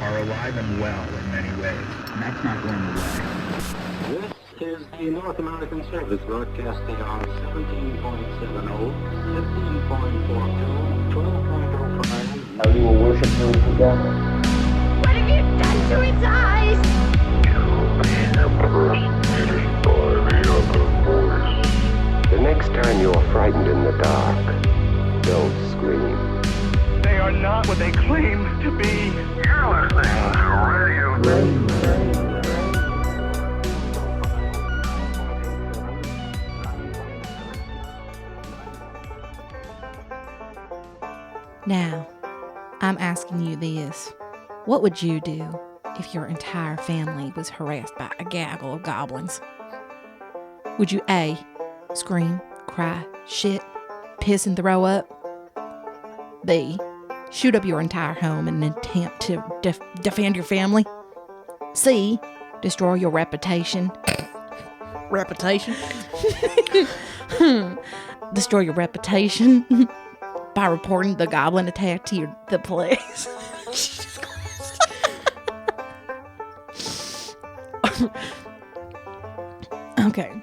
are alive and well in many ways, and that's not going away. This is the North American Service broadcasting on 17.70, 15.42, 12.05. Now you will worship him together. What have you done to its eyes? You'll be the person eaten by the other voice. The next time you're frightened in the dark, don't scream. They are not what they claim to be. You're listening to Radio Now, I'm asking you this. What would you do if your entire family was harassed by a gaggle of goblins? Would you A, scream, cry, shit, piss and throw up? B, shoot up your entire home in an attempt to defend your family? C, destroy your reputation? Reputation? Destroy your reputation by reporting the goblin attack to the police? Okay.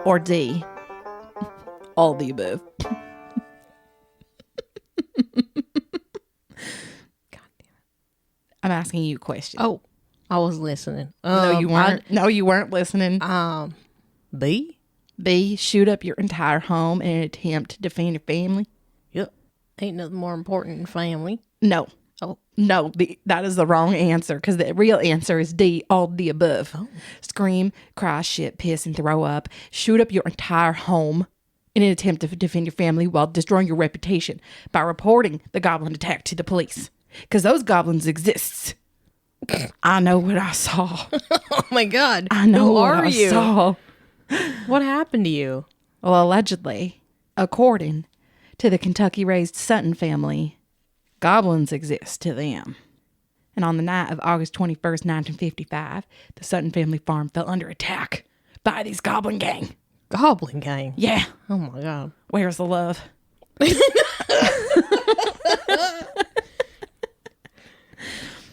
Or D, all the above. God damn it. I'm asking you questions. Oh, I was listening. No, you weren't. No, you weren't listening. B? B, shoot up your entire home in an attempt to defend your family? Yep. Ain't nothing more important than family. No. Oh. No, that is the wrong answer, because the real answer is D, all the above. Oh. Scream, cry, shit, piss, and throw up. Shoot up your entire home in an attempt to defend your family while destroying your reputation by reporting the goblin attack to the police. Because those goblins exist. I know what I saw. Oh my God. I know Who what are I you? saw. What happened to you? Well, allegedly, according to the Kentucky-raised Sutton family, goblins exist to them. And on the night of August 21st, 1955, the Sutton family farm fell under attack by these goblin gang. Goblin gang? Yeah. Oh my God. Where's the love?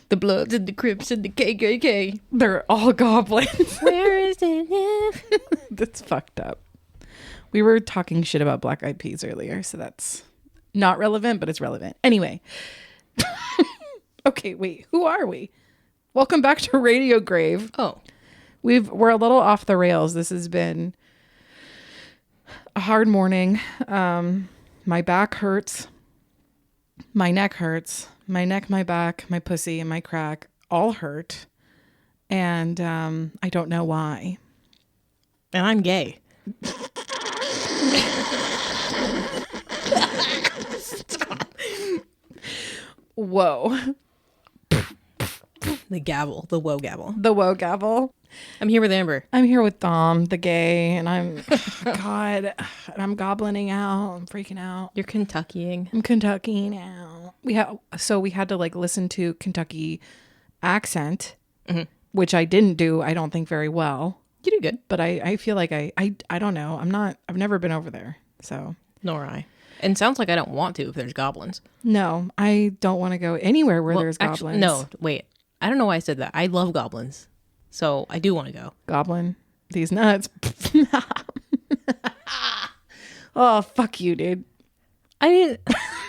The Bloods and the Crips and the KKK. They're all goblins. Where is it? That's fucked up. We were talking shit about Black Eyed Peas earlier, so that's not relevant, but it's relevant. Anyway. Okay, wait. Who are we? Welcome back to Radio Grave. Oh. We're a little off the rails. This has been a hard morning. My back hurts. My neck hurts. My neck, my back, my pussy, and my crack all hurt. And I don't know why. And I'm gay. Whoa. The gavel. The woe gavel. The woe gavel. I'm here with Amber. I'm here with Dom, the gay, and I'm, God, and I'm goblining out. I'm freaking out. You're Kentuckying. I'm Kentucky now. We had to like listen to Kentucky accent, which I didn't do, I don't think, very well. You did good. But I feel like I don't know. I've never been over there. So. Nor I. And sounds like I don't want to if there's goblins. No, I don't want to go anywhere where there's goblins. Actually, no, wait. I don't know why I said that. I love goblins. So I do want to go. Goblin. These nuts. Oh, fuck you, dude. I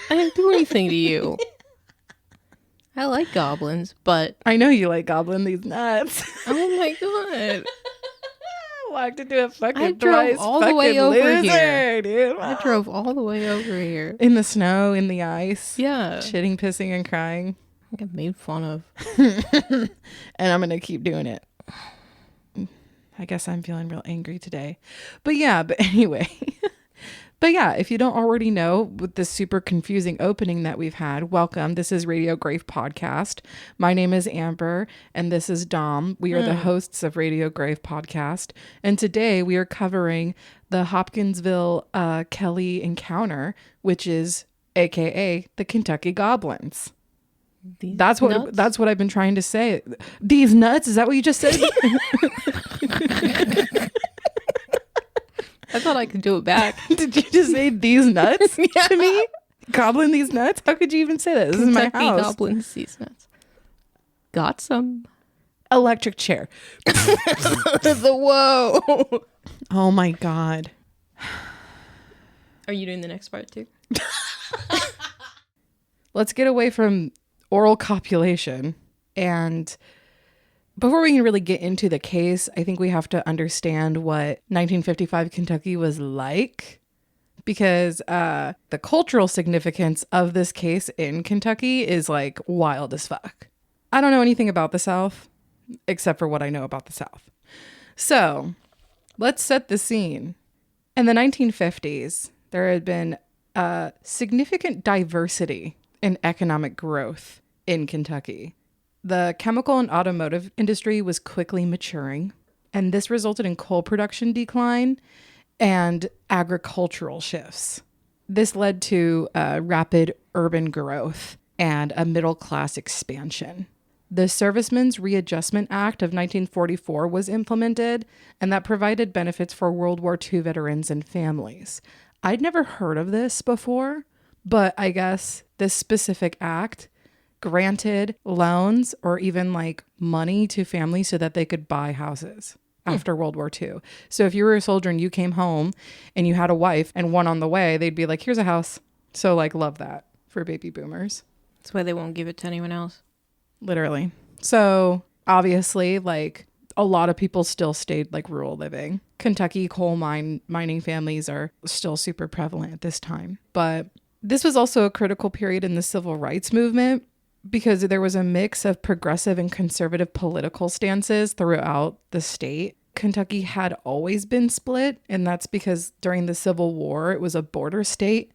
didn't do anything to you. I like goblins, but I know you like goblin these nuts. oh my God. Walked into a fucking I drove all the way over here, dude. I drove all the way over here. In the snow, in the ice. Yeah. Shitting, pissing, and crying. I got made fun of. And I'm going to keep doing it. I guess I'm feeling real angry today. But anyway. But yeah, if you don't already know, with this super confusing opening that we've had, welcome. This is Radio Grave Podcast. My name is Amber, and this is Dom. We are the hosts of Radio Grave Podcast. And today we are covering the Hopkinsville Kelly encounter, which is AKA the Kentucky Goblins. That's what I've been trying to say. These nuts? Is that what you just said? I thought I could do it back. Did you just say these nuts to me? Goblin these nuts? How could you even say that? This is my house. Goblins these nuts. Got some. Electric chair. Whoa. Oh my God. Are you doing the next part too? Let's get away from oral copulation. And before we can really get into the case, I think we have to understand what 1955 Kentucky was like. Because the cultural significance of this case in Kentucky is like wild as fuck. I don't know anything about the South, except for what I know about the South. So let's set the scene. In the 1950s, there had been significant diversity in economic growth in Kentucky. The chemical and automotive industry was quickly maturing, and this resulted in coal production decline and agricultural shifts. This led to rapid urban growth and a middle class expansion. The Servicemen's Readjustment Act of 1944 was implemented, and that provided benefits for World War II veterans and families. I'd never heard of this before, but I guess this specific act granted loans or even like money to families so that they could buy houses after World War II. So if you were a soldier and you came home and you had a wife and one on the way, they'd be like, here's a house. So like, love that for baby boomers. That's why they won't give it to anyone else. Literally. So obviously, like a lot of people still stayed like rural living. Kentucky coal mining families are still super prevalent at this time. But this was also a critical period in the civil rights movement because there was a mix of progressive and conservative political stances throughout the state. Kentucky had always been split, and that's because during the Civil War, it was a border state.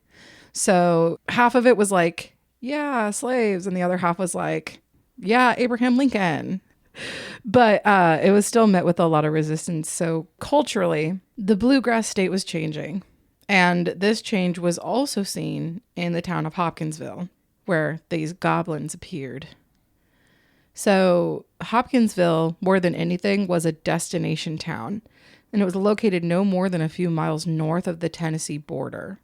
So half of it was like, yeah, slaves, and the other half was like, yeah, Abraham Lincoln. But it was still met with a lot of resistance. So culturally, the bluegrass state was changing. And this change was also seen in the town of Hopkinsville, where these goblins appeared. So Hopkinsville, more than anything, was a destination town, and it was located no more than a few miles north of the Tennessee border.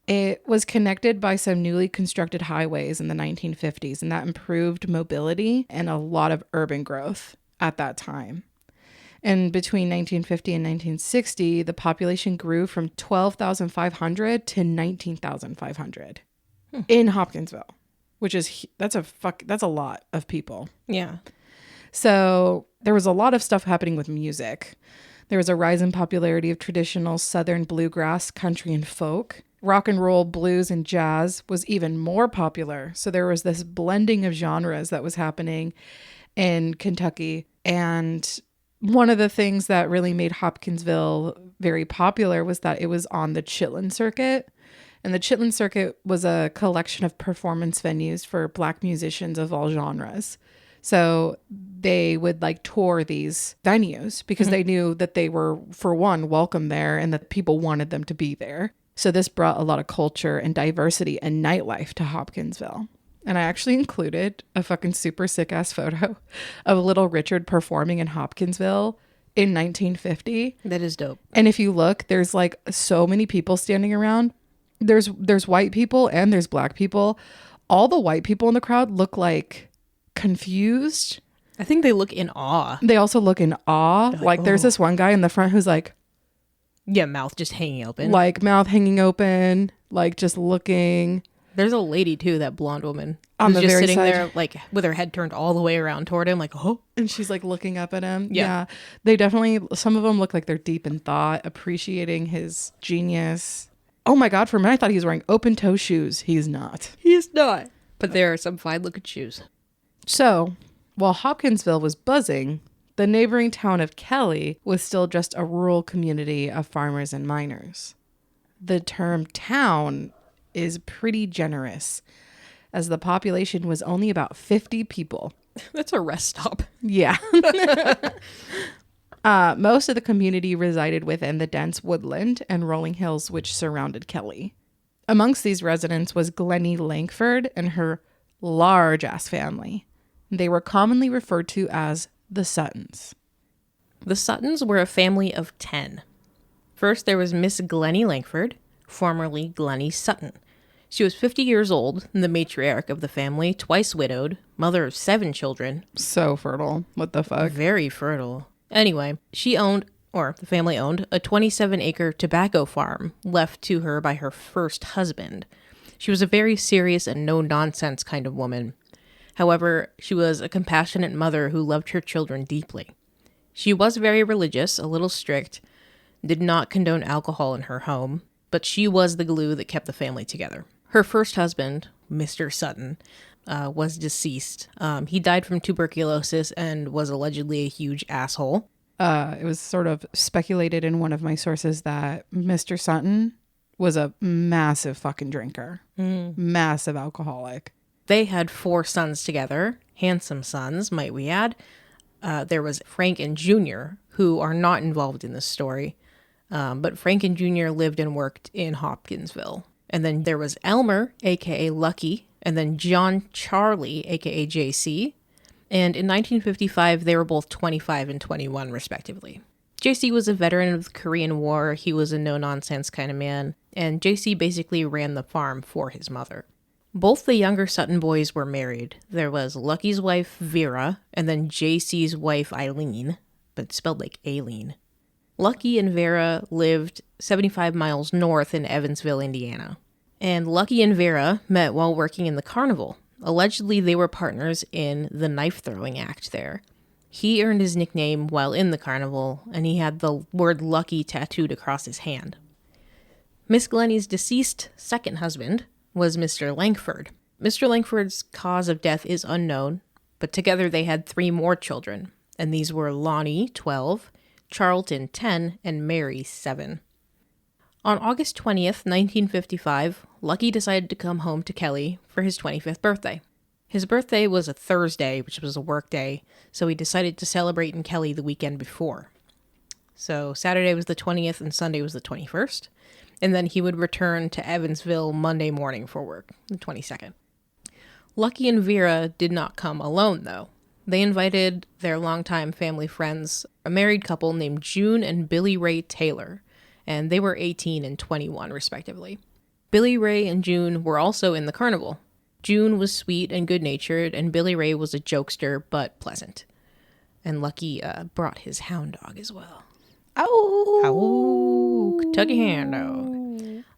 It was connected by some newly constructed highways in the 1950s, and that improved mobility and a lot of urban growth at that time. And between 1950 and 1960, the population grew from 12,500 to 19,500 in Hopkinsville, which is that's a lot of people. Yeah. So there was a lot of stuff happening with music. There was a rise in popularity of traditional Southern bluegrass, country, and folk. Rock and roll, blues, and jazz was even more popular. So there was this blending of genres that was happening in Kentucky. And one of the things that really made Hopkinsville very popular was that it was on the Chitlin Circuit. And the Chitlin Circuit was a collection of performance venues for Black musicians of all genres. So they would like tour these venues because they knew that they were, for one, welcome there and that people wanted them to be there. So this brought a lot of culture and diversity and nightlife to Hopkinsville. And I actually included a fucking super sick ass photo of Little Richard performing in Hopkinsville in 1950. That is dope. And if you look, there's like so many people standing around. There's white people and there's Black people. All the white people in the crowd look like confused. I think they look in awe. They also look in awe. Like there's this one guy in the front who's like, yeah, mouth just hanging open. like mouth hanging open, like just looking. There's a lady too, that blonde woman, On who's the just very sitting side. there, like with her head turned all the way around toward him, like, oh. And she's like looking up at him. Yeah. They definitely, some of them look like they're deep in thought, appreciating his genius. Oh my God, for a minute I thought he was wearing open toe shoes. He's not. He's not. But there are some fine looking shoes. So while Hopkinsville was buzzing, the neighboring town of Kelly was still just a rural community of farmers and miners. The term town is pretty generous, as the population was only about 50 people. That's a rest stop. Yeah. Most of the community resided within the dense woodland and rolling hills which surrounded Kelly. Amongst these residents was Glennie Langford and her large-ass family. They were commonly referred to as the Suttons. The Suttons were a family of 10. First, there was Miss Glennie Langford, formerly Glennie Sutton. She was 50 years old and the matriarch of the family, twice widowed, mother of 7 children. So fertile. What the fuck? Very fertile. Anyway, the family owned, a 27-acre tobacco farm left to her by her first husband. She was a very serious and no-nonsense kind of woman. However, she was a compassionate mother who loved her children deeply. She was very religious, a little strict, did not condone alcohol in her home, but she was the glue that kept the family together. Her first husband, Mr. Sutton, was deceased. He died from tuberculosis and was allegedly a huge asshole. It was sort of speculated in one of my sources that Mr. Sutton was a massive fucking drinker. Massive alcoholic. They had 4 sons together, handsome sons, might we add. There was Frank and Junior, who are not involved in this story. But Frank and Junior lived and worked in Hopkinsville. And then there was Elmer, a.k.a. Lucky, and then John Charlie, a.k.a. JC. And in 1955, they were both 25 and 21, respectively. JC was a veteran of the Korean War. He was a no-nonsense kind of man. And JC basically ran the farm for his mother. Both the younger Sutton boys were married. There was Lucky's wife, Vera, and then JC's wife, Eileen, but spelled like Aileen. Lucky and Vera lived 75 miles north in Evansville, Indiana. And Lucky and Vera met while working in the carnival. Allegedly, they were partners in the knife-throwing act there. He earned his nickname while in the carnival, and he had the word Lucky tattooed across his hand. Miss Glennie's deceased second husband was Mr. Langford. Mr. Langford's cause of death is unknown, but together they had 3 more children, and these were Lonnie, 12, Charlton, 10, and Mary, 7. On August 20th, 1955, Lucky decided to come home to Kelly for his 25th birthday. His birthday was a Thursday, which was a work day, so he decided to celebrate in Kelly the weekend before. So Saturday was the 20th and Sunday was the 21st, and then he would return to Evansville Monday morning for work, the 22nd. Lucky and Vera did not come alone, though. They invited their longtime family friends, a married couple named June and Billy Ray Taylor, and they were 18 and 21, respectively. Billy Ray and June were also in the carnival. June was sweet and good-natured, and Billy Ray was a jokester, but pleasant. And Lucky brought his hound dog as well. Ow! Ow! Kentucky hound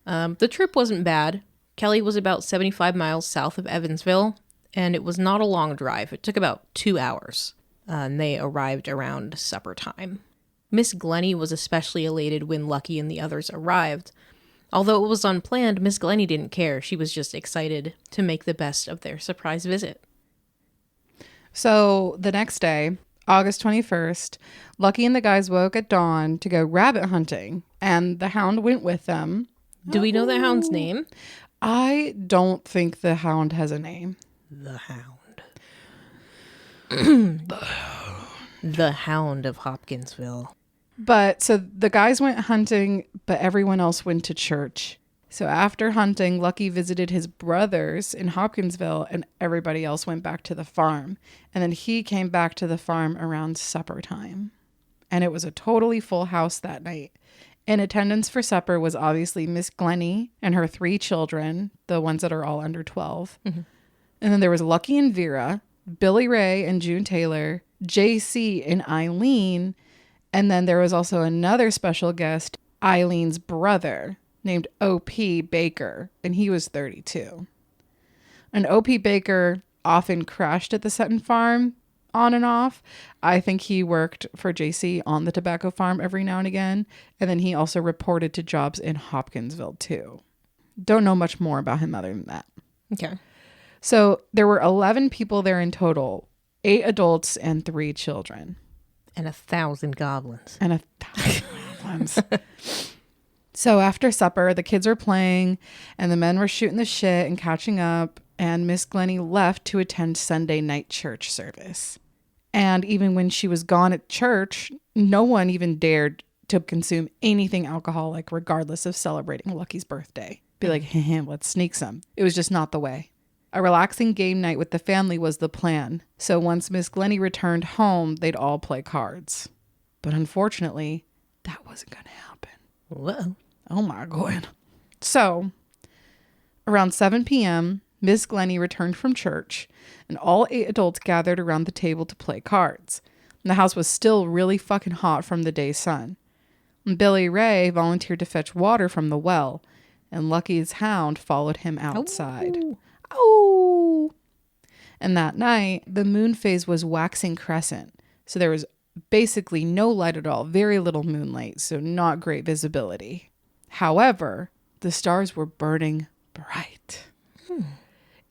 dog. The trip wasn't bad. Kelly was about 75 miles south of Evansville, and it was not a long drive. It took about 2 hours, and they arrived around supper time. Miss Glennie was especially elated when Lucky and the others arrived. Although it was unplanned, Miss Glennie didn't care. She was just excited to make the best of their surprise visit. So the next day, August 21st, Lucky and the guys woke at dawn to go rabbit hunting, and the hound went with them. Do we know the hound's name? I don't think the hound has a name. The hound. The Hound of Hopkinsville. But so the guys went hunting, but everyone else went to church. So after hunting, Lucky visited his brothers in Hopkinsville, and everybody else went back to the farm. And then he came back to the farm around supper time. And it was a totally full house that night. In attendance for supper was obviously Miss Glennie and her 3 children, the ones that are all under 12. Mm-hmm. And then there was Lucky and Vera, Billy Ray and June Taylor, JC and Eileen. And then there was also another special guest, Eileen's brother, named O.P. Baker, and he was 32. And O.P. Baker often crashed at the Sutton farm on and off. I think he worked for JC on the tobacco farm every now and again. And then he also reported to jobs in Hopkinsville too. Don't know much more about him other than that. Okay. So there were 11 people there in total, 8 adults and 3 children. And 1,000 goblins. And 1,000 goblins. So after supper, the kids were playing and the men were shooting the shit and catching up. And Miss Glennie left to attend Sunday night church service. And even when she was gone at church, no one even dared to consume anything alcoholic, regardless of celebrating Lucky's birthday. Be like, hey, let's sneak some. It was just not the way. A relaxing game night with the family was the plan. So once Miss Glennie returned home, they'd all play cards. But unfortunately, that wasn't going to happen. Whoa. Oh my God. So around 7 p.m., Miss Glennie returned from church, and all 8 adults gathered around the table to play cards. And the house was still really fucking hot from the day's sun. And Billy Ray volunteered to fetch water from the well, and Lucky's hound followed him outside. Oh! And that night, the moon phase was waxing crescent, so there was basically no light at all, very little moonlight, so not great visibility. However, the stars were burning bright.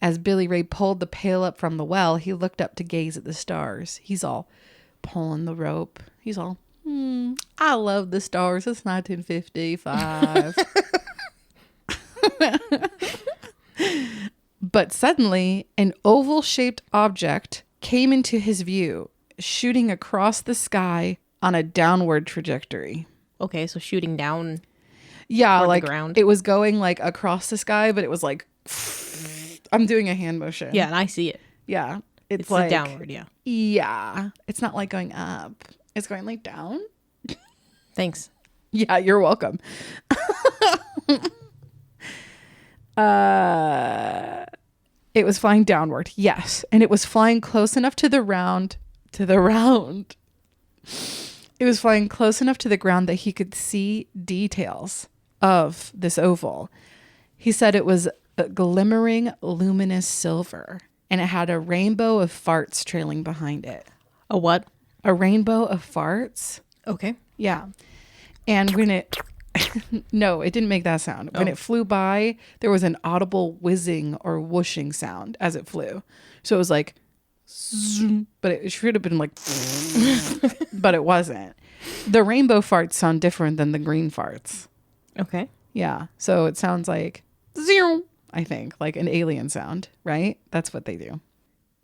As Billy Ray pulled the pail up from the well, he looked up to gaze at the stars. He's all pulling the rope. He's all, I love the stars. It's 1955. But suddenly, an oval-shaped object came into his view, shooting across the sky on a downward trajectory. Okay, so shooting down. Yeah, toward like the ground. it was going like across the sky, but it was like, I'm doing a hand motion. Yeah, and I see it. Yeah. It's like like downward, yeah. Yeah. It's not like going up. It's going like down. Thanks. Yeah, you're welcome. It was flying downward. Yes. And it was flying close enough to the round. It was flying close enough to the ground that he could see details of this oval. He said it was a glimmering, luminous silver, and it had a rainbow of farts trailing behind it. A what? A rainbow of farts? Okay. Yeah. And when it... No, it didn't make that sound. When it flew by, there was an audible whizzing or whooshing sound as it flew. So it was like... zoom, but it should have been like... but it wasn't. The rainbow farts sound different than the green farts. Okay. Yeah. So it sounds like... zero, I think. Like an alien sound, right? That's what they do.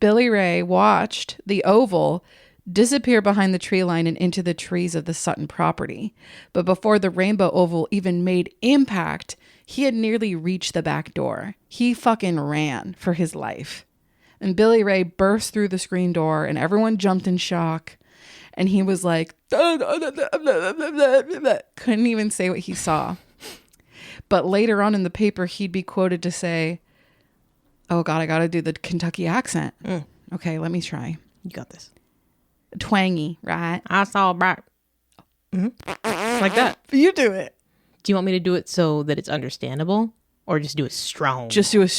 Billy Ray watched the oval disappear behind the tree line and into the trees of the Sutton property. But before the rainbow oval even made impact, he had nearly reached the back door. He fucking ran for his life. And Billy Ray burst through the screen door and everyone jumped in shock. And he was like, couldn't even say what he saw. But later on in the paper, he'd be quoted to say, oh God, I got to do the Kentucky accent. Okay, let me try. You got this. Twangy, right? I saw a bright. Like that. You do it. Do you want me to do it so that it's understandable, or just do it strong? Just do it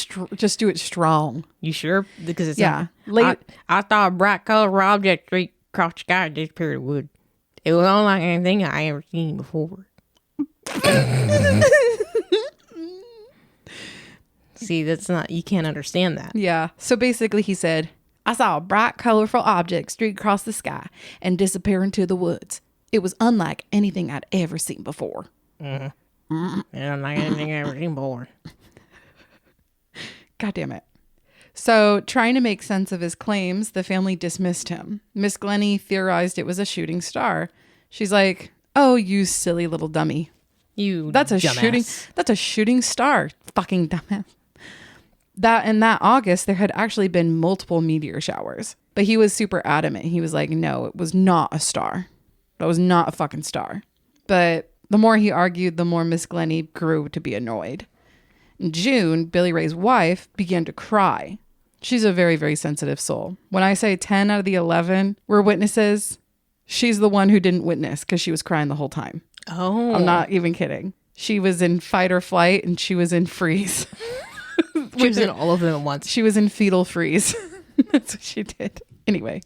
strong. You sure? Because it's Yeah. I saw a bright color object straight across the sky and disappeared in the wood. It was unlike anything I ever seen before. See, that's not, you can't understand that. Yeah. So basically he said, I saw a bright, colorful object streak across the sky and disappear into the woods. It was unlike anything I'd ever seen before. Unlike anything I ever seen before. God damn it. So, trying to make sense of his claims, the family dismissed him. Miss Glennie theorized it was a shooting star. She's like, oh, you silly little dummy. That's a shooting star, fucking dumbass. In that August, there had actually been multiple meteor showers. But he was super adamant. He was like, no, it was not a star. That was not a fucking star. But the more he argued, the more Miss Glennie grew to be annoyed. In June, Billy Ray's wife began to cry. She's a very, very sensitive soul. When I say 10 out of the 11 were witnesses, she's the one who didn't witness because she was crying the whole time. Oh. I'm not even kidding. She was in fight or flight and she was in freeze. She was in all of them at once. She was in fetal freeze. That's what she did. Anyway,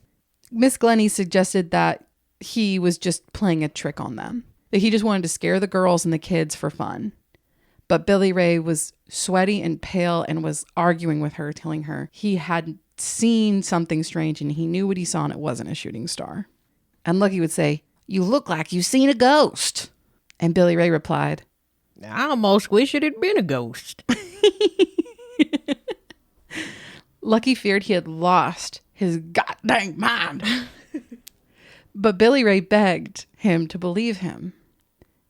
Miss Glennie suggested that he was just playing a trick on them. That he just wanted to scare the girls and the kids for fun. But Billy Ray was sweaty and pale and was arguing with her, telling her he had seen something strange and he knew what he saw and it wasn't a shooting star. And Lucky would say, you look like you've seen a ghost. And Billy Ray replied, I almost wish it had been a ghost. Lucky feared he had lost his goddamn mind. But Billy Ray begged him to believe him.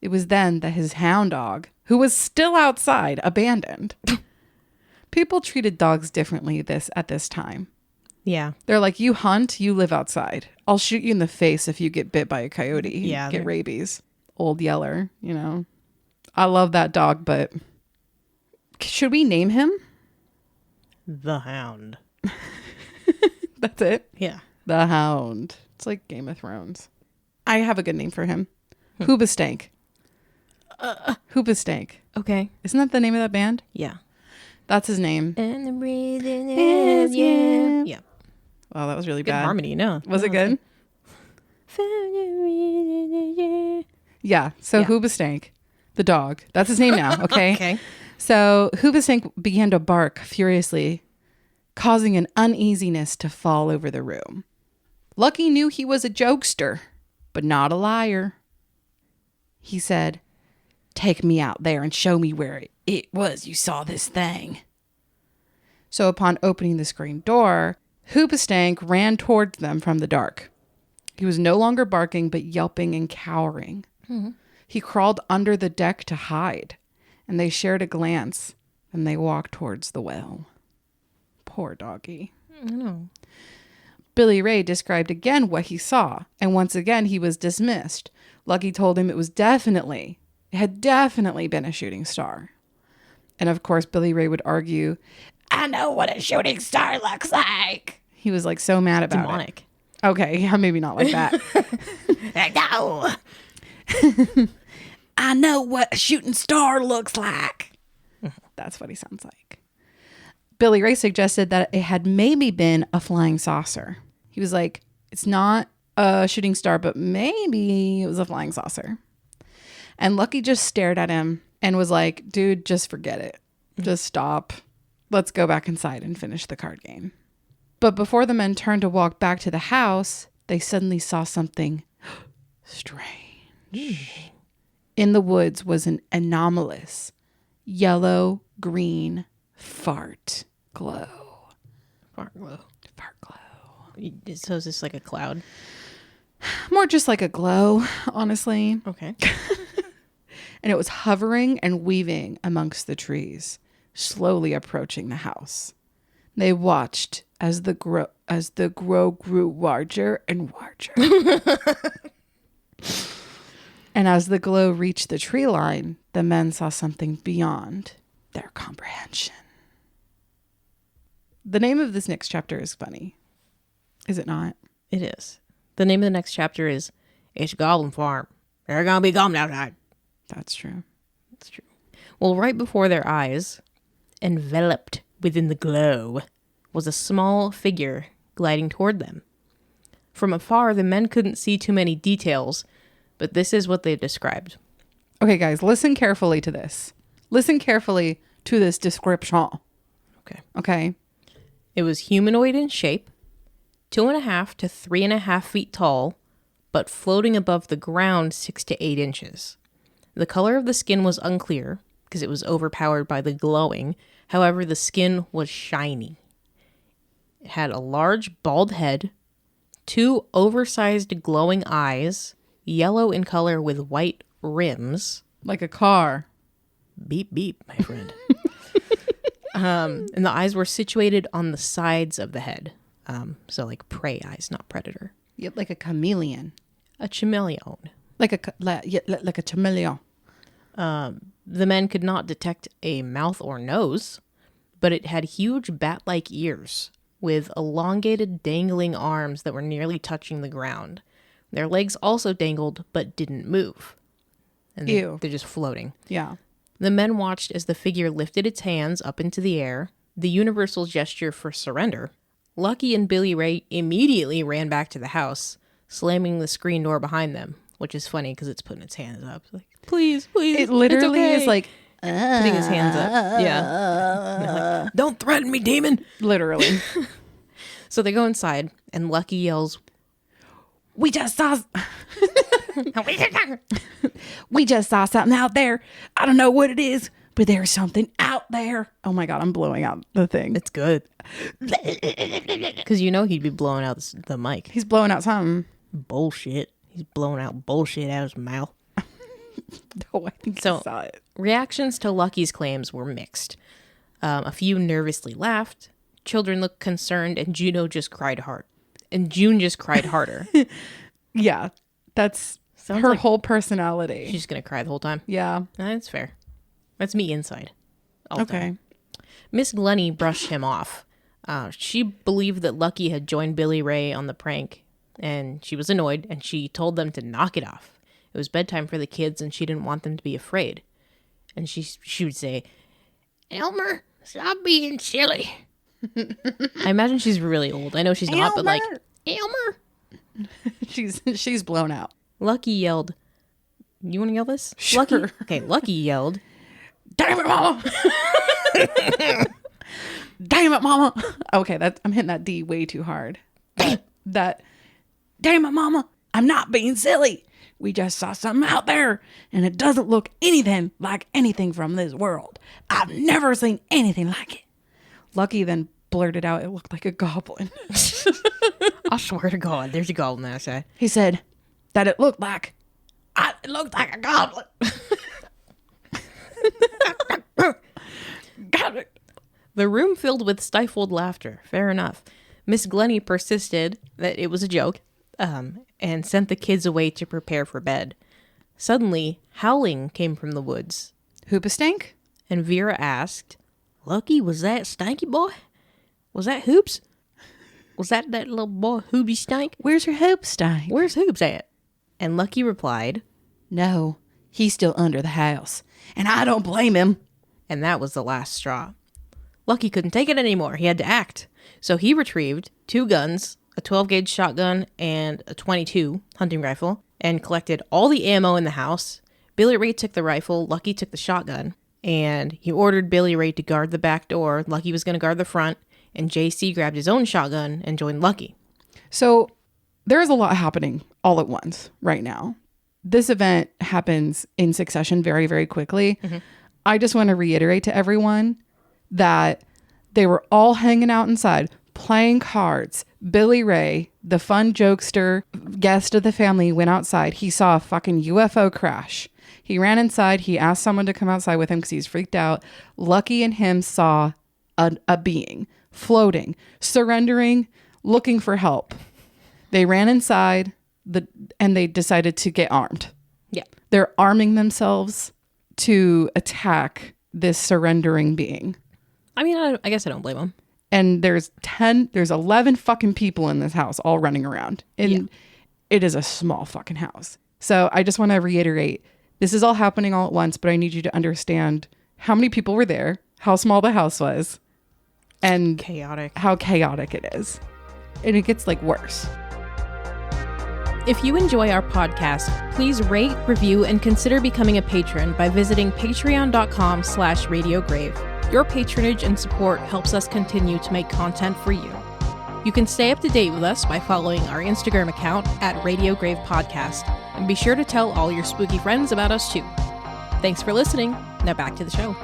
It was then that his hound dog, who was still outside, abandoned. People treated dogs differently at this time. Yeah. They're like, you hunt, you live outside. I'll shoot you in the face if you get bit by a coyote. Yeah. Get rabies. Old Yeller, you know. I love that dog, but should we name him? The Hound. That's it? Yeah. The Hound. It's like Game of Thrones. I have a good name for him. Hoobastank. Hoobastank. Okay. Isn't that the name of that band? Yeah. That's his name. And the breathing is you. Yeah. Wow, that was really Good bad. harmony, no. Was it good? Yeah. So Yeah. Hoobastank, the dog. That's his name now. Okay. Okay. So Hoobastank began to bark furiously, causing an uneasiness to fall over the room. Lucky knew he was a jokester, but not a liar. He said, "Take me out there and show me where it was you saw this thing." So upon opening the screen door, Hoobastank ran towards them from the dark. He was no longer barking, but yelping and cowering. He crawled under the deck to hide, and they shared a glance, and they walked towards the well. Poor doggy. I know. Billy Ray described again what he saw, and once again he was dismissed. Lucky told him it had definitely been a shooting star. And of course, Billy Ray would argue, "I know what a shooting star looks like." He was like so mad about Demonic. it. Okay, yeah, maybe not like that. No. I know what a shooting star looks like. That's what he sounds like. Billy Ray suggested that it had maybe been a flying saucer. He was like, it's not a shooting star, but maybe it was a flying saucer. And Lucky just stared at him and was like, "Dude, just forget it. Just stop. Let's go back inside and finish the card game." But before the men turned to walk back to the house, they suddenly saw something strange. In the woods was an anomalous yellow-green fart glow. Fart glow. Fart glow. So is this like a cloud? More just like a glow, honestly. Okay. And it was hovering and weaving amongst the trees, slowly approaching the house. They watched as the glow grew larger and larger. And as the glow reached the tree line, the men saw something beyond their comprehension. The name of this next chapter is funny. Is it not? It is. The name of the next chapter is It's Goblin Farm. They're gonna be goblin outside. That's true. That's true. Well, right before their eyes, enveloped within the glow, was a small figure gliding toward them. From afar, the men couldn't see too many details, but this is what they described. Okay, guys, listen carefully to this. Listen carefully to this description. Okay. Okay? It was humanoid in shape, 2.5 to 3.5 feet tall, but floating above the ground 6 to 8 inches. The color of the skin was unclear because it was overpowered by the glowing. However, the skin was shiny. It had a large bald head, 2 oversized glowing eyes, yellow in color with white rims. Like a car. Beep, beep, my friend. And the eyes were situated on the sides of the head. So like prey eyes, not predator. Yeah, like a chameleon. A chameleon. Like a chameleon. The men could not detect a mouth or nose, but it had huge bat-like ears with elongated dangling arms that were nearly touching the ground. Their legs also dangled but didn't move. And Ew. They're just floating. Yeah. The men watched as the figure lifted its hands up into the air, the universal gesture for surrender. Lucky and Billy Ray immediately ran back to the house, slamming the screen door behind them, which is funny because it's putting its hands up. Like, please, please. It literally it's okay. is like, putting his hands up. Yeah. Like, don't threaten me, demon. literally. So they go inside, and Lucky yells, We just saw something out there. I don't know what it is, but there's something out there. Oh my God, I'm blowing out the thing. it's good. Because you know he'd be blowing out the mic. He's blowing out something. Bullshit. He's blowing out bullshit out of his mouth. Oh, I think So- I saw it. Reactions to Lucky's claims were mixed. A few nervously laughed. Children looked concerned, and June just cried harder. Yeah, that's Sounds her like- whole personality. She's just gonna cry the whole time. Yeah. That's fair. That's me inside. All the time. Okay. Miss Glennie brushed him off. She believed that Lucky had joined Billy Ray on the prank, and she was annoyed, and she told them to knock it off. It was bedtime for the kids, and she didn't want them to be afraid. And she would say, Elmer, stop being silly. I imagine she's really old. I know she's not, but like, Elmer. She's blown out. Lucky yelled, you want to yell this? Sure. Lucky? Okay, Lucky yelled, Damn it, mama! Damn it, mama! Okay, I'm hitting that D way too hard. That damn it, mama! I'm not being silly. We just saw something out there, and it doesn't look anything like anything from this world. I've never seen anything like it. Lucky then blurted out, it looked like a goblin. I swear to God, there's a goblin outside. He said that it looked like a goblin. Got it. The room filled with stifled laughter. Fair enough. Miss Glennie persisted that it was a joke, and sent the kids away to prepare for bed. Suddenly, howling came from the woods, Hoopastank? and Vera asked, Lucky, was that Stanky boy? Was that Hoops? Was that little boy Hoopy Stank? Where's your Hoopastank? Where's Hoops at? And Lucky replied, No, he's still under the house, and I don't blame him. and that was the last straw. Lucky couldn't take it anymore. He had to act. So he retrieved 2 guns, a 12-gauge shotgun, and a .22 hunting rifle, and collected all the ammo in the house. Billy Ray took the rifle, Lucky took the shotgun, and he ordered Billy Ray to guard the back door. Lucky was going to guard the front, and JC grabbed his own shotgun and joined Lucky. So there's a lot happening all at once right now. This event happens in succession very, very quickly. Mm-hmm. I just want to reiterate to everyone that they were all hanging out inside, playing cards. Billy Ray, the fun jokester, guest of the family, went outside. He saw a fucking UFO crash. He ran inside. He asked someone to come outside with him because he's freaked out. Lucky and him saw a being floating, surrendering, looking for help. They ran inside and they decided to get armed. Yeah. They're arming themselves to attack this surrendering being. I mean, I guess I don't blame him. And there's 11 fucking people in this house all running around. And it is a small fucking house. So I just want to reiterate, this is all happening all at once, but I need you to understand how many people were there, how small the house was, and how chaotic it is. And it gets like worse. If you enjoy our podcast, please rate, review, and consider becoming a patron by visiting patreon.com/radiograve. Your patronage and support helps us continue to make content for you. You can stay up to date with us by following our Instagram account at Radio Grave Podcast, and be sure to tell all your spooky friends about us too. Thanks for listening. Now back to the show.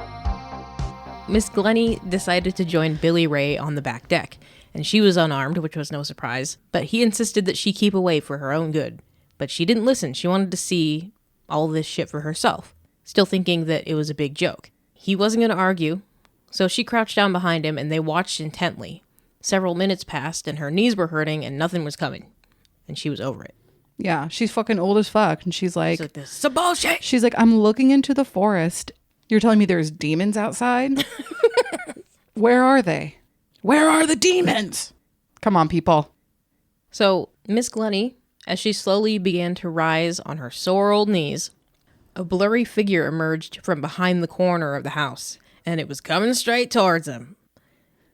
Miss Glennie decided to join Billy Ray on the back deck, and she was unarmed, which was no surprise, but he insisted that she keep away for her own good. But she didn't listen. She wanted to see all this shit for herself, still thinking that it was a big joke. He wasn't going to argue, so she crouched down behind him and they watched intently. Several minutes passed and her knees were hurting and nothing was coming. And she was over it. Yeah, she's fucking old as fuck. And she's like, this is a bullshit. She's like, I'm looking into the forest. You're telling me there's demons outside? Where are they? Where are the demons? Come on, people. So Miss Glennie, as she slowly began to rise on her sore old knees, a blurry figure emerged from behind the corner of the house, and it was coming straight towards him.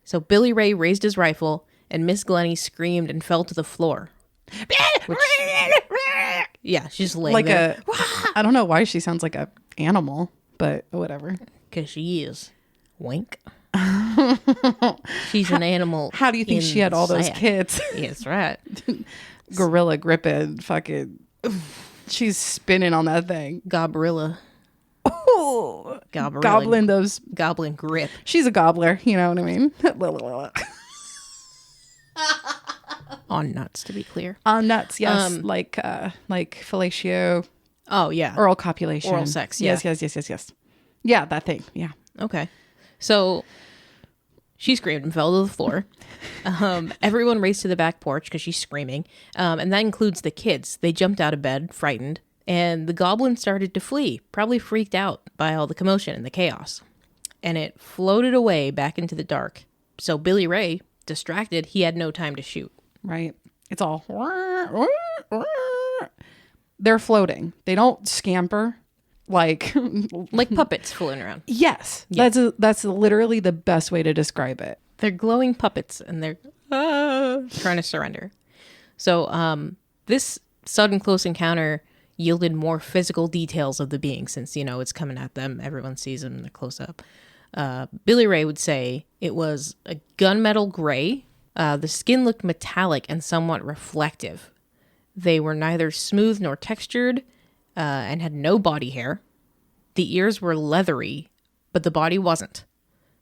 So Billy Ray raised his rifle, and Miss Glennie screamed and fell to the floor. Yeah, she's laying like there. I don't know why she sounds like a animal, but whatever. Because she is. Wink. She's an animal. How do you think she had all those kids? Yeah, that's right. Gorilla gripping, fucking. She's spinning on that thing. Gobrilla. Oh, Gobrilla. Goblin those. Goblin grip. She's a gobbler, you know what I mean? On nuts, to be clear. On nuts, yes. Like fellatio. Oh, yeah. Oral copulation. Oral sex, yeah. Yes. Yeah, that thing, yeah. Okay. So she screamed and fell to the floor. Everyone raced to the back porch because she's screaming. And that includes the kids. They jumped out of bed, frightened. And the goblin started to flee, probably freaked out by all the commotion and the chaos. and it floated away back into the dark. So Billy Ray, distracted, he had no time to shoot. Right. It's all... They're floating. They don't scamper like... Like puppets floating around. Yes. Yeah. That's literally the best way to describe it. They're glowing puppets, and they're trying to surrender. So this sudden close encounter yielded more physical details of the being, since, you know, it's coming at them. Everyone sees them in the close-up. Billy Ray would say it was a gunmetal gray. The skin looked metallic and somewhat reflective. They were neither smooth nor textured and had no body hair. The ears were leathery, but the body wasn't.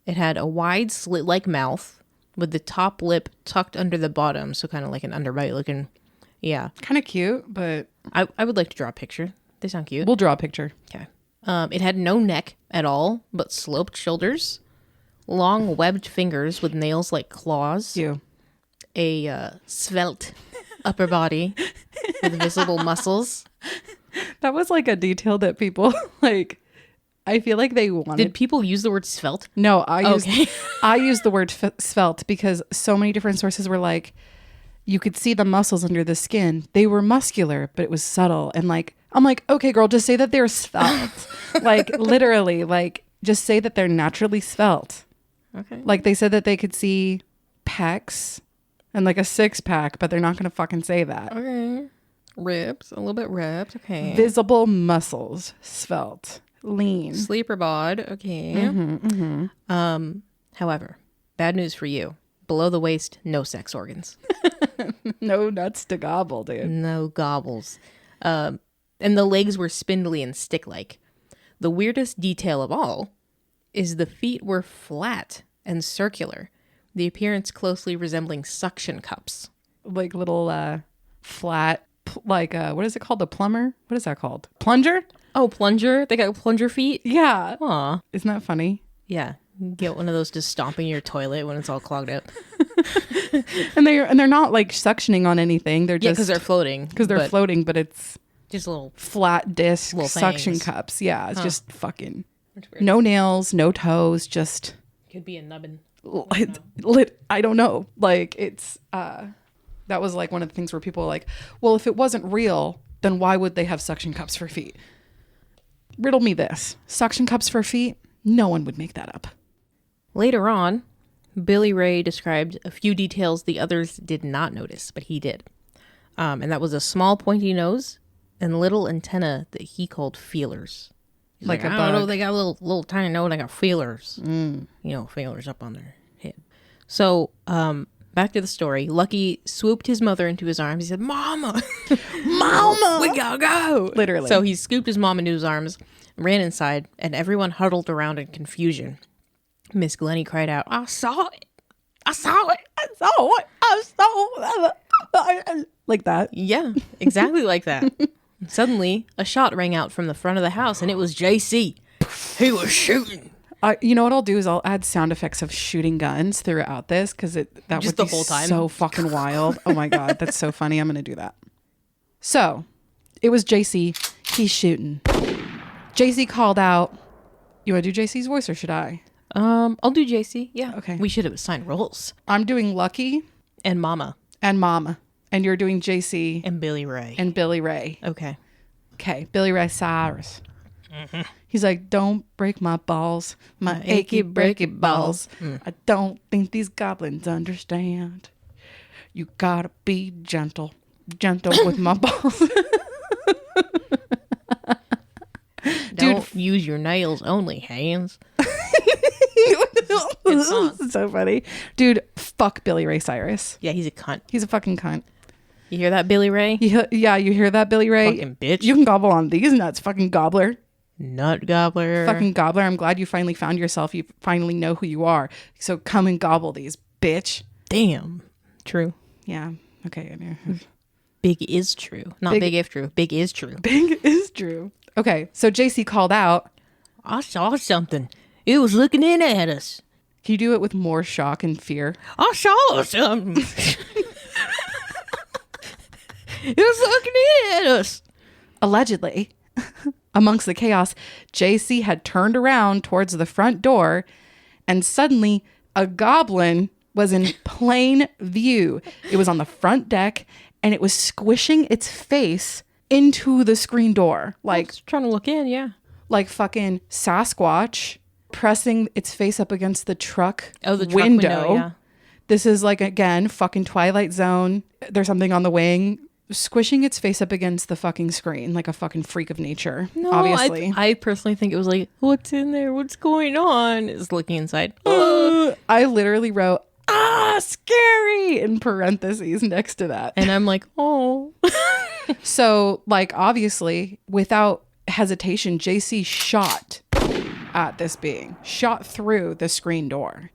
It had a wide slit-like mouth with the top lip tucked under the bottom, so kind of like an underbite looking. Yeah. Kind of cute, but... I would like to draw a picture. They sound cute. We'll draw a picture. Okay. It had no neck at all, but sloped shoulders, long webbed fingers with nails like claws, You. a svelte upper body with visible muscles. That was like a detail that people like... I feel like they wanted... Did people use the word svelte? No, I used the word svelte because so many different sources were like, you could see the muscles under the skin. They were muscular, but it was subtle. And like, I'm like, okay, girl, just say that they're svelte. Like literally, like just say that they're naturally svelte. Okay. Like they said that they could see pecs and like a 6-pack, but they're not going to fucking say that. Okay. Ripped, a little bit ripped. Okay. Visible muscles, svelte, lean. Sleeper bod. Okay. However, bad news for you. Below the waist, no sex organs. No nuts to gobble, dude. No gobbles. And the legs were spindly and stick-like. The weirdest detail of all is the feet were flat and circular, the appearance closely resembling suction cups. Like little flat, like what is it called? The plumber? What is that called? Plunger? Oh, plunger? They got plunger feet? Yeah. Aw. Isn't that funny? Yeah. Get one of those just stomping your toilet when it's all clogged up. And they're not like suctioning on anything. They're Yeah, just because they're floating. because they're floating, but it's just a little flat disc Little suction fangs. cups. Yeah, it's just fucking That's weird. no nails, no toes, just Could be a nubbin. I don't know. Like it's that was like one of the things where people were like, well, if it wasn't real, then why would they have suction cups for feet? Riddle me this. Suction cups for feet? No one would make that up. Later on, Billy Ray described a few details the others did not notice, but he did. And that was a small pointy nose and little antenna that he called feelers. He's Like a I don't know, bug. they got a little tiny nose, they got feelers. You know, feelers up on their head. So, back to the story. Lucky swooped his mother into his arms. He said, Mama! Mama! We gotta go! Literally. So he scooped his mom into his arms, ran inside, and everyone huddled around in confusion. Miss Glennie cried out, I saw it! I saw it! I saw it! I saw it! Like that. Yeah, exactly like that. Suddenly, a shot rang out from the front of the house, and it was JC. He was shooting. You know what I'll do is I'll add sound effects of shooting guns throughout this because that Just would the be whole time? so fucking wild. Oh my God, that's so funny. I'm going to do that. So it was JC. He's shooting. JC called out. You want to do JC's voice or should I? I'll do JC. Yeah. Okay. We should have assigned roles. I'm doing Lucky And Mama. and Mama. And you're doing JC And Billy Ray. and Billy Ray. Okay. Okay. Billy Ray Cyrus. He's like, don't break my balls, my achy breaky balls. I don't think these goblins understand. You gotta be gentle with my balls. Don't use your nails, only hands. This is so funny. Dude, fuck Billy Ray Cyrus. Yeah, he's a cunt. He's a fucking cunt. You hear that, Billy Ray? Yeah, you hear that, Billy Ray? Fucking bitch. You can gobble on these nuts, fucking gobbler. Nut gobbler. Fucking gobbler. I'm glad you finally found yourself. You finally know who you are. So come and gobble these, bitch. Damn. True. Yeah. Okay. Big is true. Not Big- big if true. Big is true. Big is true. Okay. So JC called out. I saw something. It was looking in at us. Can you do it with more shock and fear? I saw something. It was looking in at us. Allegedly. Amongst the chaos, JC had turned around towards the front door, and suddenly a goblin was in plain view. It was on the front deck, and it was squishing its face into the screen door. Like, trying to look in, yeah. Like fucking Sasquatch pressing its face up against the truck the truck window. yeah. This is like, again, fucking Twilight Zone. There's something on the wing. Squishing its face up against the fucking screen like a fucking freak of nature. No, obviously. I personally think it was like, what's in there? What's going on? It's looking inside. I literally wrote, scary in parentheses next to that. And I'm like, oh. So, like, obviously, without hesitation, JC shot at this being, shot through the screen door.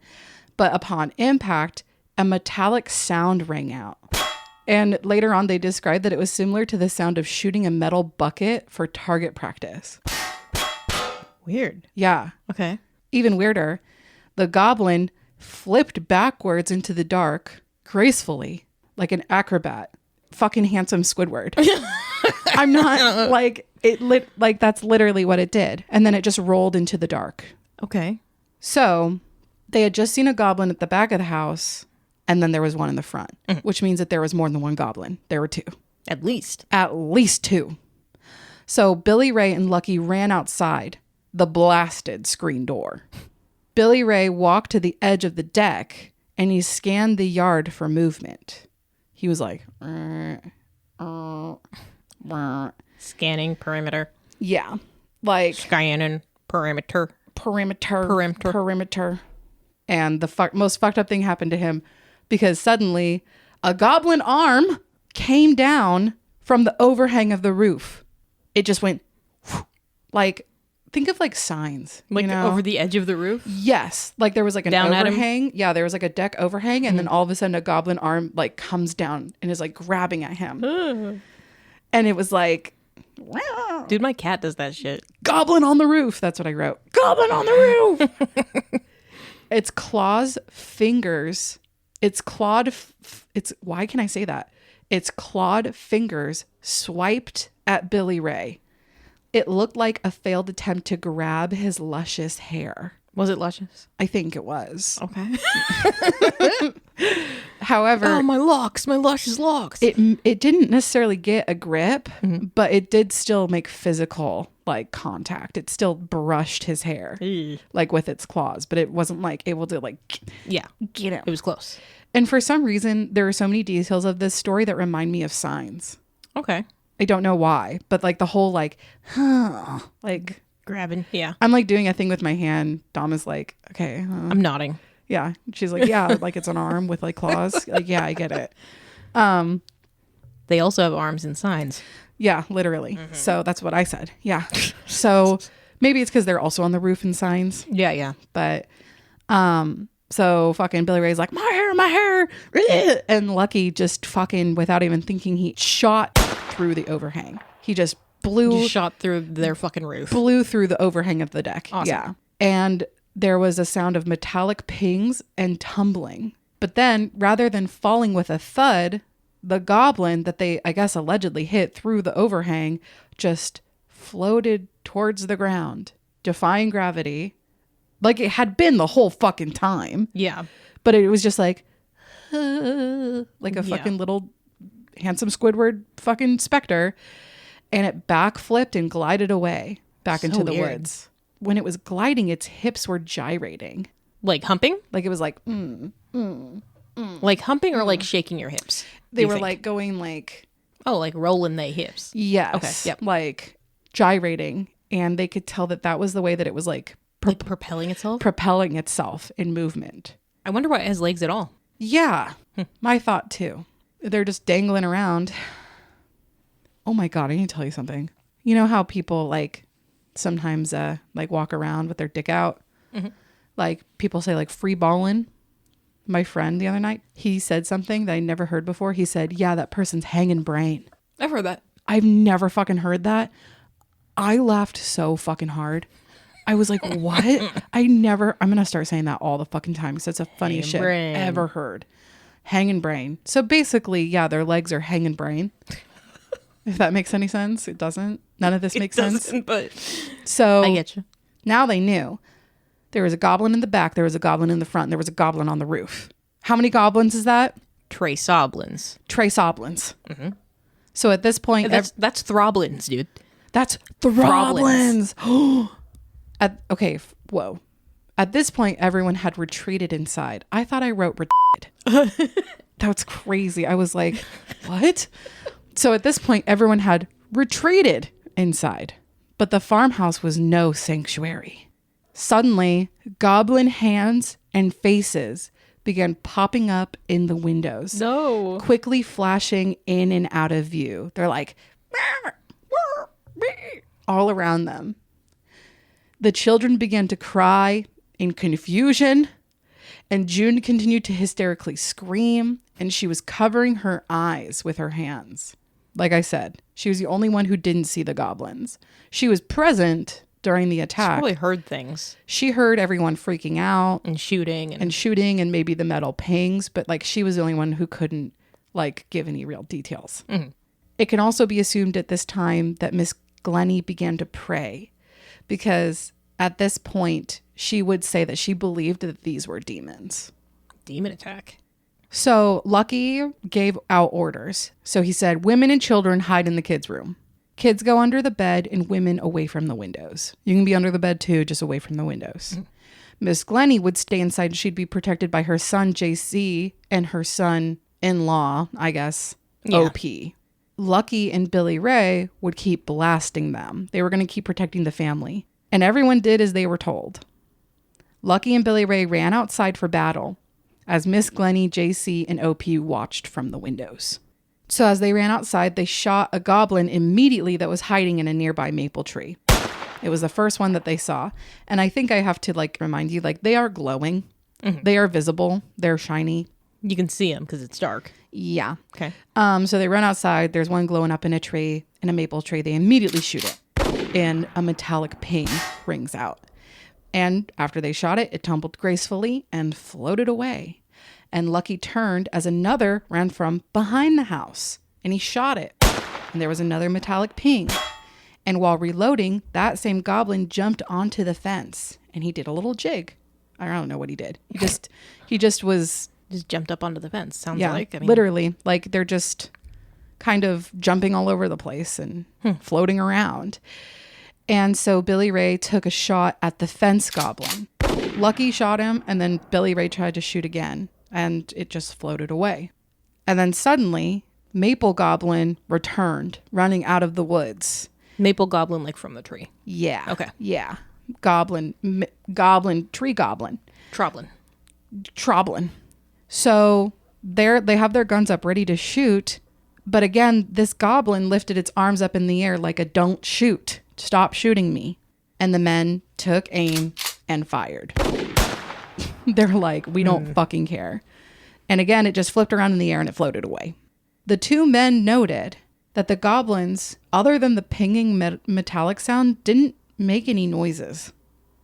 But upon impact, a metallic sound rang out. And later on, they described that it was similar to the sound of shooting a metal bucket for target practice. Weird. Yeah. Okay. Even weirder, the goblin flipped backwards into the dark gracefully, like an acrobat. Fucking handsome Squidward. I'm not like that's literally what it did. And then it just rolled into the dark. Okay. So they had just seen a goblin at the back of the house, and then there was one in the front, which means that there was more than one goblin. There were two. At least two. So Billy Ray and Lucky ran outside the blasted screen door. Billy Ray walked to the edge of the deck, and he scanned the yard for movement. He was like, scanning perimeter. Yeah. Like scanning perimeter. And the most fucked up thing happened to him because suddenly a goblin arm came down from the overhang of the roof. It just went like, think of like signs, like, you know? over the edge of the roof. Yes, like there was like an down overhang. Yeah, there was like a deck overhang, and then all of a sudden a goblin arm like comes down and is like grabbing at him. And it was like, wow. Dude, my cat does that shit. Goblin on the roof. That's what I wrote. Goblin on the roof. Its claws, fingers. Its clawed. Why can I say that? Its clawed fingers swiped at Billy Ray. It looked like a failed attempt to grab his luscious hair. Was it luscious? I think it was. Okay. However, oh, my locks, my luscious locks. It didn't necessarily get a grip, but it did still make physical like contact. It still brushed his hair like with its claws, but it wasn't like able to like get it. It was close. And for some reason, there are so many details of this story that remind me of Signs. Okay. I don't know why, but like the whole like, like grabbing. Yeah. I'm like doing a thing with my hand. Dom is like, okay. I'm nodding. Yeah. She's like, yeah, like it's an arm with like claws. Like, yeah, I get it. They also have arms and signs. Yeah, literally. So that's what I said. Yeah. So maybe it's because they're also on the roof in Signs. Yeah. But so fucking Billy Ray's like, my hair. And Lucky just fucking, without even thinking, he shot through the overhang. He just shot through their fucking roof. Blew through the overhang of the deck. Awesome. Yeah. And there was a sound of metallic pings and tumbling. But then, rather than falling with a thud, the goblin that they, I guess, allegedly hit through the overhang just floated towards the ground, defying gravity. Like it had been the whole fucking time. Yeah. But it was just like a fucking little handsome Squidward fucking specter. And it backflipped and glided away back into the woods. When it was gliding, its hips were gyrating. Like humping? Like it was like, Like humping or like shaking your hips? They were like going like... Oh, like rolling their hips. Yes. Okay, yep. Like gyrating. And they could tell that was the way that it was like... like propelling itself? Propelling itself in movement. I wonder why it has legs at all. Yeah. My thought too. They're just dangling around. Oh my God, I need to tell you something. You know how people like sometimes like walk around with their dick out? Mm-hmm. Like people say like free balling. My friend the other night, he said something that I never heard before. He said, yeah, that person's hanging brain. I've heard that. I've never fucking heard that. I laughed so fucking hard. I was like, what? I'm going to start saying that all the fucking time because it's the funniest shit I've ever heard. Hanging brain. So basically, yeah, their legs are hanging brain. If that makes any sense. It doesn't. None of this makes sense. But So I get you. now they knew. There was a goblin in the back, there was a goblin in the front, and there was a goblin on the roof. How many goblins is that? Trace oblins. Trace oblins. So at this point... That's throblins, dude. That's throblins. Okay, whoa. At this point, everyone had retreated inside. I thought I wrote That's crazy. I was like, what? So at this point, everyone had retreated inside. But the farmhouse was no sanctuary. Suddenly, goblin hands and faces began popping up in the windows. No. Quickly flashing in and out of view. They're like, all around them. The children began to cry in confusion, and June continued to hysterically scream, and she was covering her eyes with her hands. Like I said, she was the only one who didn't see the goblins. She was present during the attack. She probably heard things. She heard everyone freaking out. And shooting. And shooting and maybe the metal pings, but like she was the only one who couldn't like give any real details. Mm-hmm. It can also be assumed at this time that Miss Glennie began to pray, because at this point she would say that she believed that these were demons. Demon attack. So Lucky gave out orders. So he said, women and children hide in the kids' room. Kids go under the bed and women away from the windows. You can be under the bed too, just away from the windows. Miss Glennie would stay inside and she'd be protected by her son, JC, and her son-in-law, I guess, OP. Lucky and Billy Ray would keep blasting them. They were going to keep protecting the family. And everyone did as they were told. Lucky and Billy Ray ran outside for battle as Miss Glennie, JC, and OP watched from the windows. So as they ran outside, they shot a goblin immediately that was hiding in a nearby maple tree. It was the first one that they saw. And I think I have to like remind you, like they are glowing. Mm-hmm. They are visible. They're shiny. You can see them because it's dark. Yeah. Okay. So they run outside. There's one glowing up in a tree, in a maple tree. They immediately shoot it. And a metallic ping rings out. And after they shot it, it tumbled gracefully and floated away. And Lucky turned as another ran from behind the house. And he shot it. And there was another metallic ping. And while reloading, that same goblin jumped onto the fence. And he did a little jig. I don't know what he did. He just was... Just jumped up onto the fence, sounds yeah, like. I mean, literally. Like they're just kind of jumping all over the place and floating around. And so Billy Ray took a shot at the fence goblin. Lucky shot him, and then Billy Ray tried to shoot again, and it just floated away. And then suddenly, Maple Goblin returned, running out of the woods. Maple Goblin, like from the tree. Yeah. Okay. Yeah. Tree goblin. Troblin. So they have their guns up ready to shoot. But again, this goblin lifted its arms up in the air like a don't shoot. Stop shooting me. And the men took aim and fired. They're like, we don't fucking care. And again, it just flipped around in the air and it floated away. The two men noted that the goblins, other than the pinging metallic sound, didn't make any noises.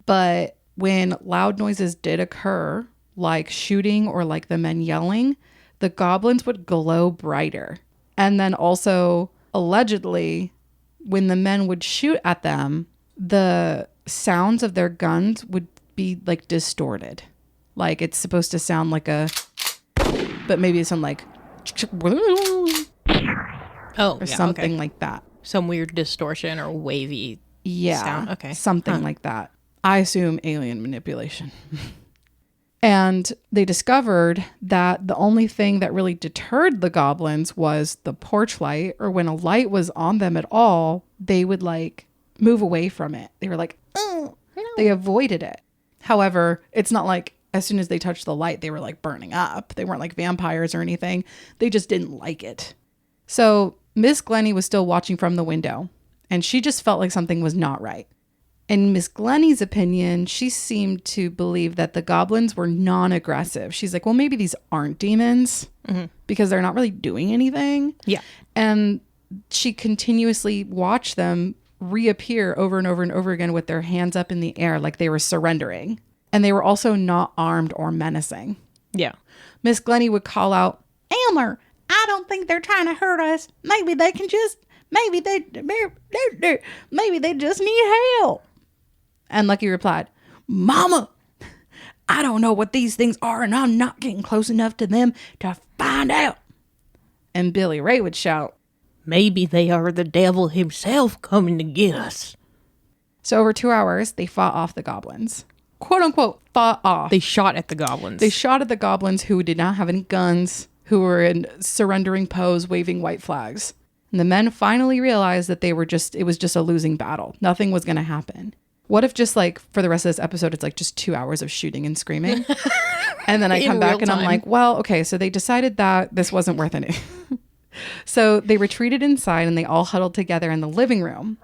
But when loud noises did occur, like shooting or like the men yelling, the goblins would glow brighter. And then also, allegedly, when the men would shoot at them, the sounds of their guns would be like distorted. Like it's supposed to sound like a, but maybe it sound like, or something like that. Some weird distortion or wavy sound. Okay. Something like that. I assume alien manipulation. And they discovered that the only thing that really deterred the goblins was the porch light, or when a light was on them at all, they would like move away from it. They were like, oh, they avoided it. However, it's not like as soon as they touched the light, they were like burning up. They weren't like vampires or anything. They just didn't like it. So Miss Glennie was still watching from the window, and she just felt like something was not right. In Miss Glennie's opinion, she seemed to believe that the goblins were non-aggressive. She's like, well, maybe these aren't demons because they're not really doing anything. Yeah. And she continuously watched them reappear over and over and over again with their hands up in the air like they were surrendering. And they were also not armed or menacing. Yeah. Miss Glennie would call out, Elmer, I don't think they're trying to hurt us. Maybe they can just Maybe they just need help. And Lucky replied, Mama, I don't know what these things are, and I'm not getting close enough to them to find out. And Billy Ray would shout, Maybe they are the devil himself coming to get us. So over 2 hours, they fought off the goblins. Quote unquote, fought off. They shot at the goblins. They shot at the goblins who did not have any guns, who were in surrendering pose, waving white flags. And the men finally realized that it was just a losing battle. Nothing was going to happen. What if just like for the rest of this episode, it's like just 2 hours of shooting and screaming? And then I come back and I'm like, well, okay, so they decided that this wasn't worth anything. So they retreated inside and they all huddled together in the living room.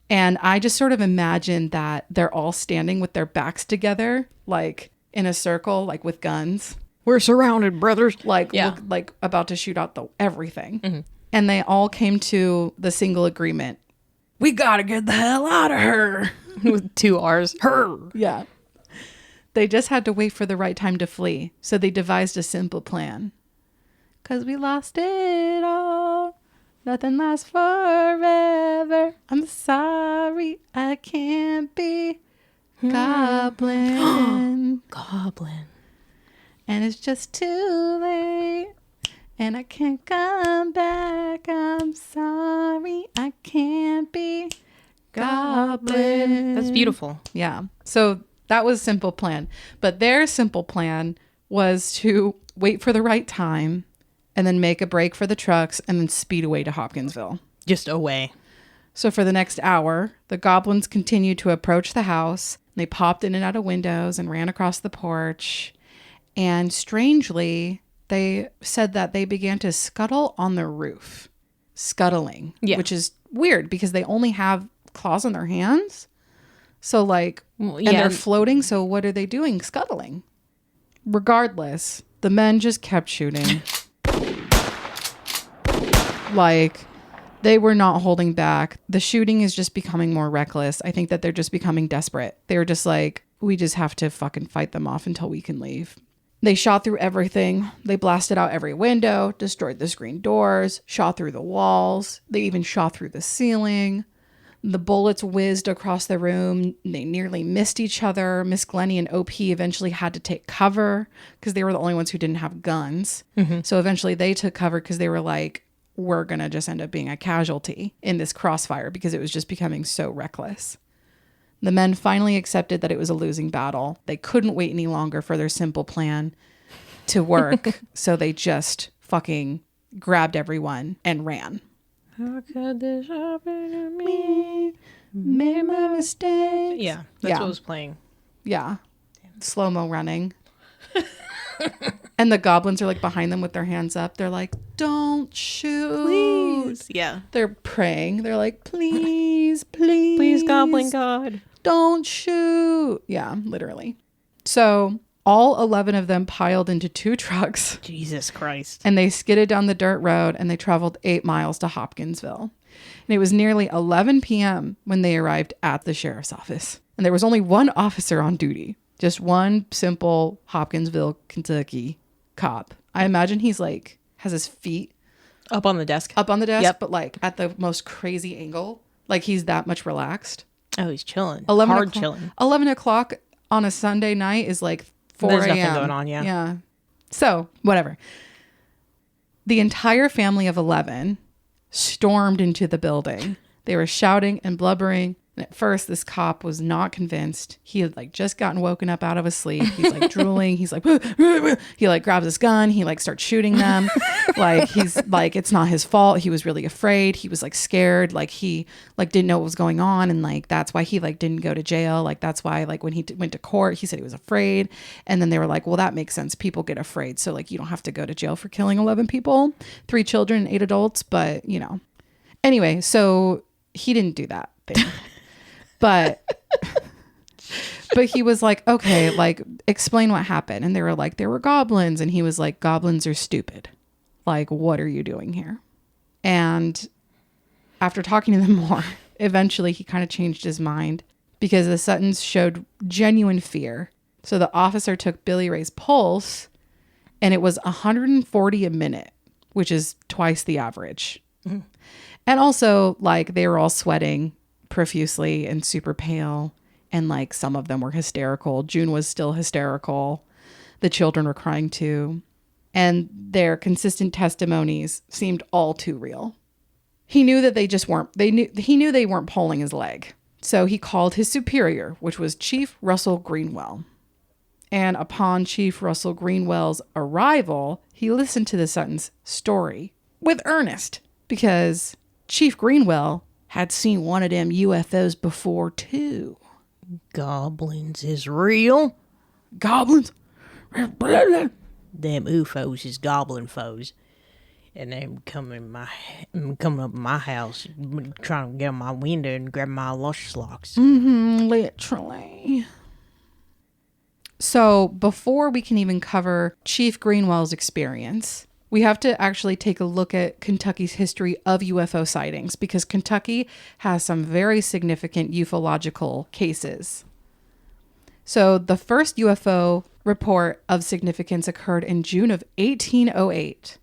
And I just sort of imagined that they're all standing with their backs together, like in a circle, like with guns. We're surrounded, brothers. Like about to shoot out everything. Mm-hmm. And they all came to the single agreement. We got to get the hell out of her. With 2 R's. Her. Yeah. They just had to wait for the right time to flee. So they devised a simple plan. 'Cause we lost it all. Nothing lasts forever. I'm sorry I can't be Goblin. Goblin. And it's just too late. And I can't come back. I'm sorry I can't be Goblin. That's beautiful. Yeah. So that was simple plan. But their simple plan was to wait for the right time and then make a break for the trucks and then speed away to Hopkinsville. Just away. So for the next hour, the goblins continued to approach the house. They popped in and out of windows and ran across the porch. And strangely, they said that they began to scuttle on the roof. Scuttling. Yeah. Which is weird because they only have claws on their hands. So like, and they're floating. So what are they doing? Scuttling. Regardless, the men just kept shooting. Like, they were not holding back. The shooting is just becoming more reckless. I think that they're just becoming desperate. They were just like, we just have to fucking fight them off until we can leave. They shot through everything. They blasted out every window, destroyed the screen doors, shot through the walls. They even shot through the ceiling. The bullets whizzed across the room. They nearly missed each other. Miss Glennie and OP eventually had to take cover because they were the only ones who didn't have guns. Mm-hmm. So eventually they took cover because they were like, we're going to just end up being a casualty in this crossfire because it was just becoming so reckless. The men finally accepted that it was a losing battle. They couldn't wait any longer for their simple plan to work. So they just fucking grabbed everyone and ran. How could this happen to me? Made my mistakes. Yeah, that's what was playing. Yeah. Slow-mo running. And the goblins are like behind them with their hands up. They're like, don't shoot. Please. Yeah. They're praying. They're like, please, please. Please, Goblin God. Don't shoot. Yeah, literally. So all 11 of them piled into 2 trucks. Jesus Christ. And they skidded down the dirt road and they traveled 8 miles to Hopkinsville. And it was nearly 11 p.m. when they arrived at the sheriff's office. And there was only one officer on duty. Just one simple Hopkinsville, Kentucky cop. I imagine he's like, has his feet up on the desk. Yep. But like at the most crazy angle. Like he's that much relaxed. Oh, he's chilling. 11 chilling. 11 o'clock on a Sunday night is like 4 a.m. There's nothing going on, yeah. Yeah. So, whatever. The entire family of 11 stormed into the building. They were shouting and blubbering. And at first, this cop was not convinced. He had like just gotten woken up out of his sleep. He's like drooling. He's like, he like grabs his gun. He like starts shooting them. Like he's like, it's not his fault. He was really afraid. He was like scared. Like he like didn't know what was going on. And like, that's why he like didn't go to jail. Like, that's why like when he went to court, he said he was afraid. And then they were like, well, that makes sense. People get afraid. So like, you don't have to go to jail for killing 11 people, 3 children, 8 adults. But you know, anyway, so he didn't do that thing. But he was like, okay, like explain what happened. And they were like, there were goblins. And he was like, goblins are stupid. Like, what are you doing here? And after talking to them more, eventually he kind of changed his mind because the Suttons showed genuine fear. So the officer took Billy Ray's pulse and it was 140 a minute, which is twice the average. Mm-hmm. And also, like, they were all sweating profusely and super pale. And, like, some of them were hysterical. June was still hysterical. The children were crying too. And their consistent testimonies seemed all too real. He knew that he knew they weren't pulling his leg. So he called his superior, which was Chief Russell Greenwell. And upon Chief Russell Greenwell's arrival, he listened to the Suttons' story with earnest, because Chief Greenwell had seen one of them UFOs before too. Goblins is real. Goblins? Them UFOs is goblin foes. And they coming up my house, trying to get on my window and grab my lush locks. Literally. So before we can even cover Chief Greenwell's experience, we have to actually take a look at Kentucky's history of UFO sightings, because Kentucky has some very significant ufological cases. So the first UFO report of significance occurred in June of 1808.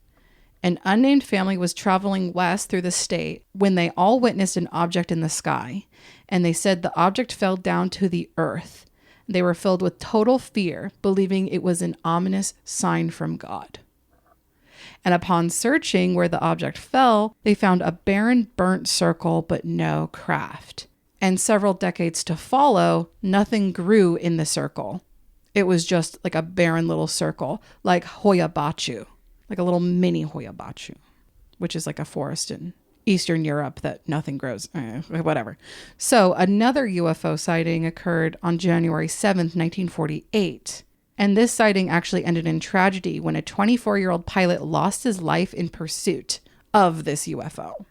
An unnamed family was traveling west through the state when they all witnessed an object in the sky, and they said the object fell down to the earth. They were filled with total fear, believing it was an ominous sign from God. And upon searching where the object fell, they found a barren, burnt circle, but no craft. And several decades to follow, nothing grew in the circle. It was just like a barren little circle, like Hoya Baciu, like a little mini Hoya Baciu, which is like a forest in Eastern Europe that nothing grows, whatever. So another UFO sighting occurred on January 7th, 1948. And this sighting actually ended in tragedy when a 24-year-old pilot lost his life in pursuit of this UFO.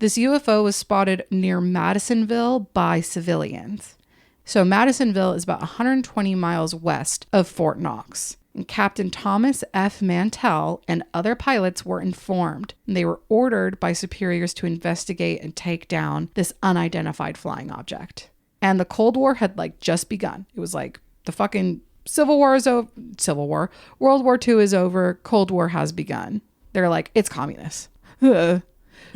This UFO was spotted near Madisonville by civilians. So Madisonville is about 120 miles west of Fort Knox. And Captain Thomas F. Mantell and other pilots were informed. And they were ordered by superiors to investigate and take down this unidentified flying object. And the Cold War had just begun. It was like the fucking Civil War is over. World War II is over. Cold War has begun. They're like, it's communist.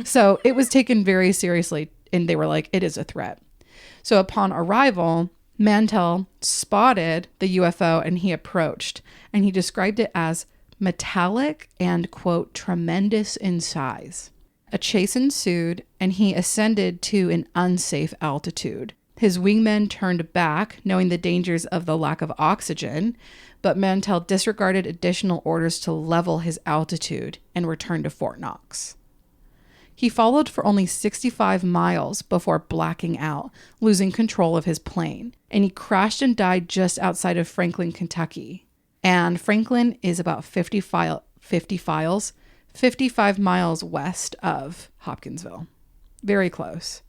So it was taken very seriously. And they were like, it is a threat. So upon arrival, Mantell spotted the UFO and he approached, and he described it as metallic and, quote, tremendous in size. A chase ensued, and he ascended to an unsafe altitude. His wingmen turned back, knowing the dangers of the lack of oxygen, but Mantell disregarded additional orders to level his altitude and returned to Fort Knox. He followed for only 65 miles before blacking out, losing control of his plane, and he crashed and died just outside of Franklin, Kentucky. And Franklin is about 55 miles west of Hopkinsville. Very close.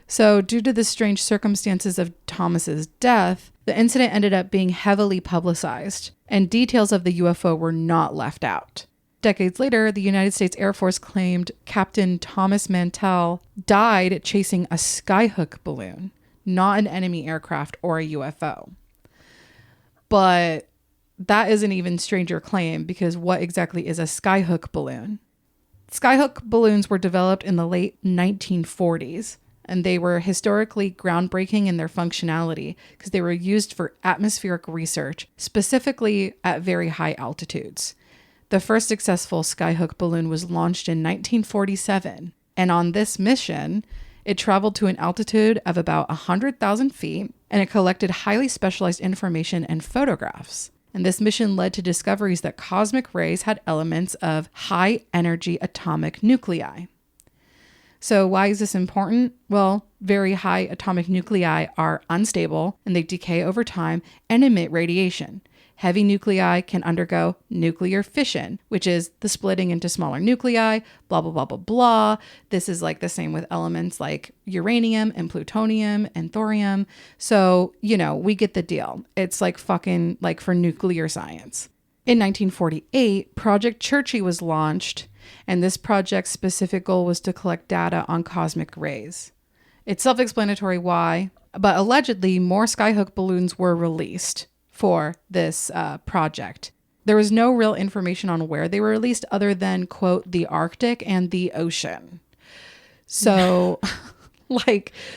So due to the strange circumstances of Thomas's death, the incident ended up being heavily publicized, and details of the UFO were not left out. Decades later, the United States Air Force claimed Captain Thomas Mantell died chasing a skyhook balloon, not an enemy aircraft or a UFO. But that is an even stranger claim, because what exactly is a skyhook balloon? Skyhook balloons were developed in the late 1940s, and they were historically groundbreaking in their functionality because they were used for atmospheric research, specifically at very high altitudes. The first successful skyhook balloon was launched in 1947, and on this mission, it traveled to an altitude of about 100,000 feet, and it collected highly specialized information and photographs. And this mission led to discoveries that cosmic rays had elements of high-energy atomic nuclei. So why is this important? Well, very high atomic nuclei are unstable, and they decay over time and emit radiation. Heavy nuclei can undergo nuclear fission, which is the splitting into smaller nuclei, blah, blah, blah, blah, blah. This is like the same with elements like uranium and plutonium and thorium. So, we get the deal. It's like fucking like for nuclear science. In 1948, Project Churchy was launched, and this project's specific goal was to collect data on cosmic rays. It's self-explanatory why, but allegedly more skyhook balloons were released for this project. There was no real information on where they were released other than, quote, the Arctic and the ocean. So,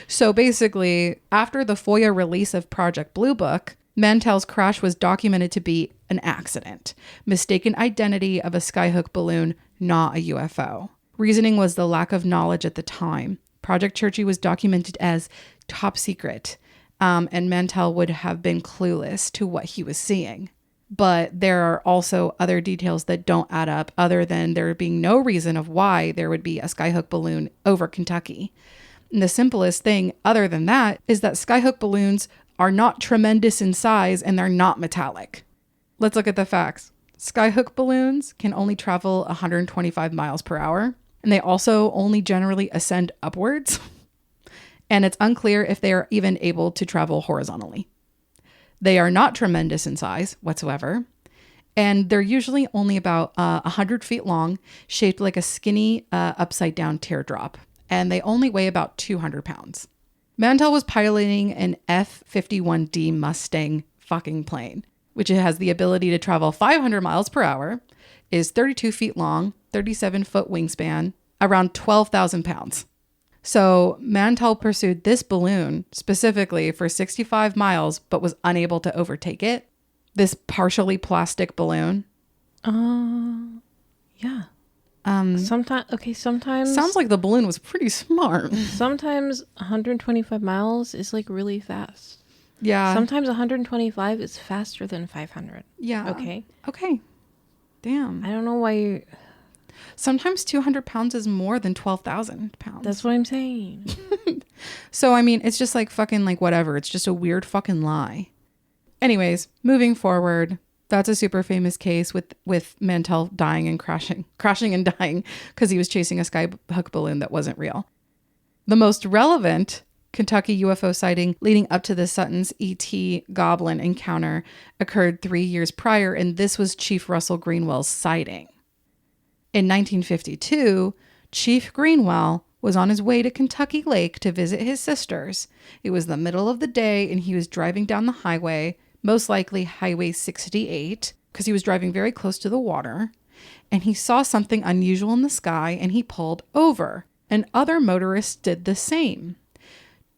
so basically, after the FOIA release of Project Blue Book, Mantell's crash was documented to be an accident, mistaken identity of a skyhook balloon, not a UFO. Reasoning was the lack of knowledge at the time. Project Churchy was documented as top secret, and Mantell would have been clueless to what he was seeing. But there are also other details that don't add up other than there being no reason of why there would be a skyhook balloon over Kentucky. And the simplest thing other than that is that skyhook balloons are not tremendous in size and they're not metallic. Let's look at the facts. Skyhook balloons can only travel 125 miles per hour, and they also only generally ascend upwards. And it's unclear if they are even able to travel horizontally. They are not tremendous in size whatsoever, and they're usually only about 100 feet long, shaped like a skinny upside-down teardrop, and they only weigh about 200 pounds. Mantell was piloting an F-51D Mustang fucking plane, which has the ability to travel 500 miles per hour, is 32 feet long, 37-foot wingspan, around 12,000 pounds. So Mantell pursued this balloon specifically for 65 miles, but was unable to overtake it. This partially plastic balloon. Yeah. Sometimes sounds like the balloon was pretty smart. Sometimes 125 miles is like really fast. Yeah. Sometimes 125 is faster than 500. Yeah. Okay. Damn. I don't know why you... Sometimes 200 pounds is more than 12,000 pounds. That's what I'm saying. So, I mean, it's just like fucking like whatever. It's just a weird fucking lie. Anyways, moving forward, that's a super famous case with Mantell dying and crashing and dying because he was chasing a skyhook balloon that wasn't real. The most relevant Kentucky UFO sighting leading up to the Sutton's ET Goblin encounter occurred 3 years prior, and this was Chief Russell Greenwell's sighting. In 1952, Chief Greenwell was on his way to Kentucky Lake to visit his sisters. It was the middle of the day, and he was driving down the highway, most likely Highway 68, because he was driving very close to the water, and he saw something unusual in the sky, and he pulled over, and other motorists did the same.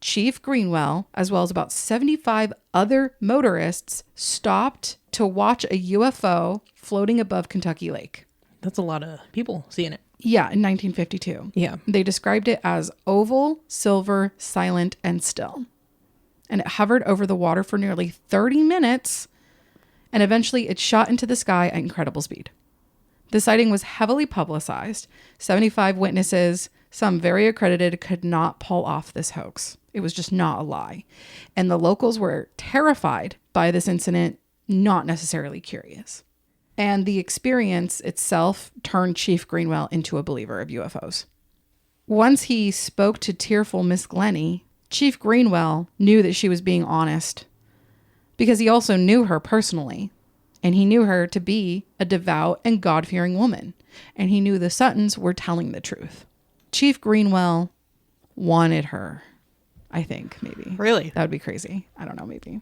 Chief Greenwell, as well as about 75 other motorists, stopped to watch a UFO floating above Kentucky Lake. That's a lot of people seeing it. Yeah, in 1952. Yeah. They described it as oval, silver, silent, and still. And it hovered over the water for nearly 30 minutes, and eventually it shot into the sky at incredible speed. The sighting was heavily publicized. 75 witnesses, some very accredited, could not pull off this hoax. It was just not a lie. And the locals were terrified by this incident, not necessarily curious. And the experience itself turned Chief Greenwell into a believer of UFOs. Once he spoke to tearful Miss Glennie, Chief Greenwell knew that she was being honest because he also knew her personally, and he knew her to be a devout and God-fearing woman, and he knew the Suttons were telling the truth. Chief Greenwell wanted her, I think, maybe. Really? That would be crazy. I don't know, maybe.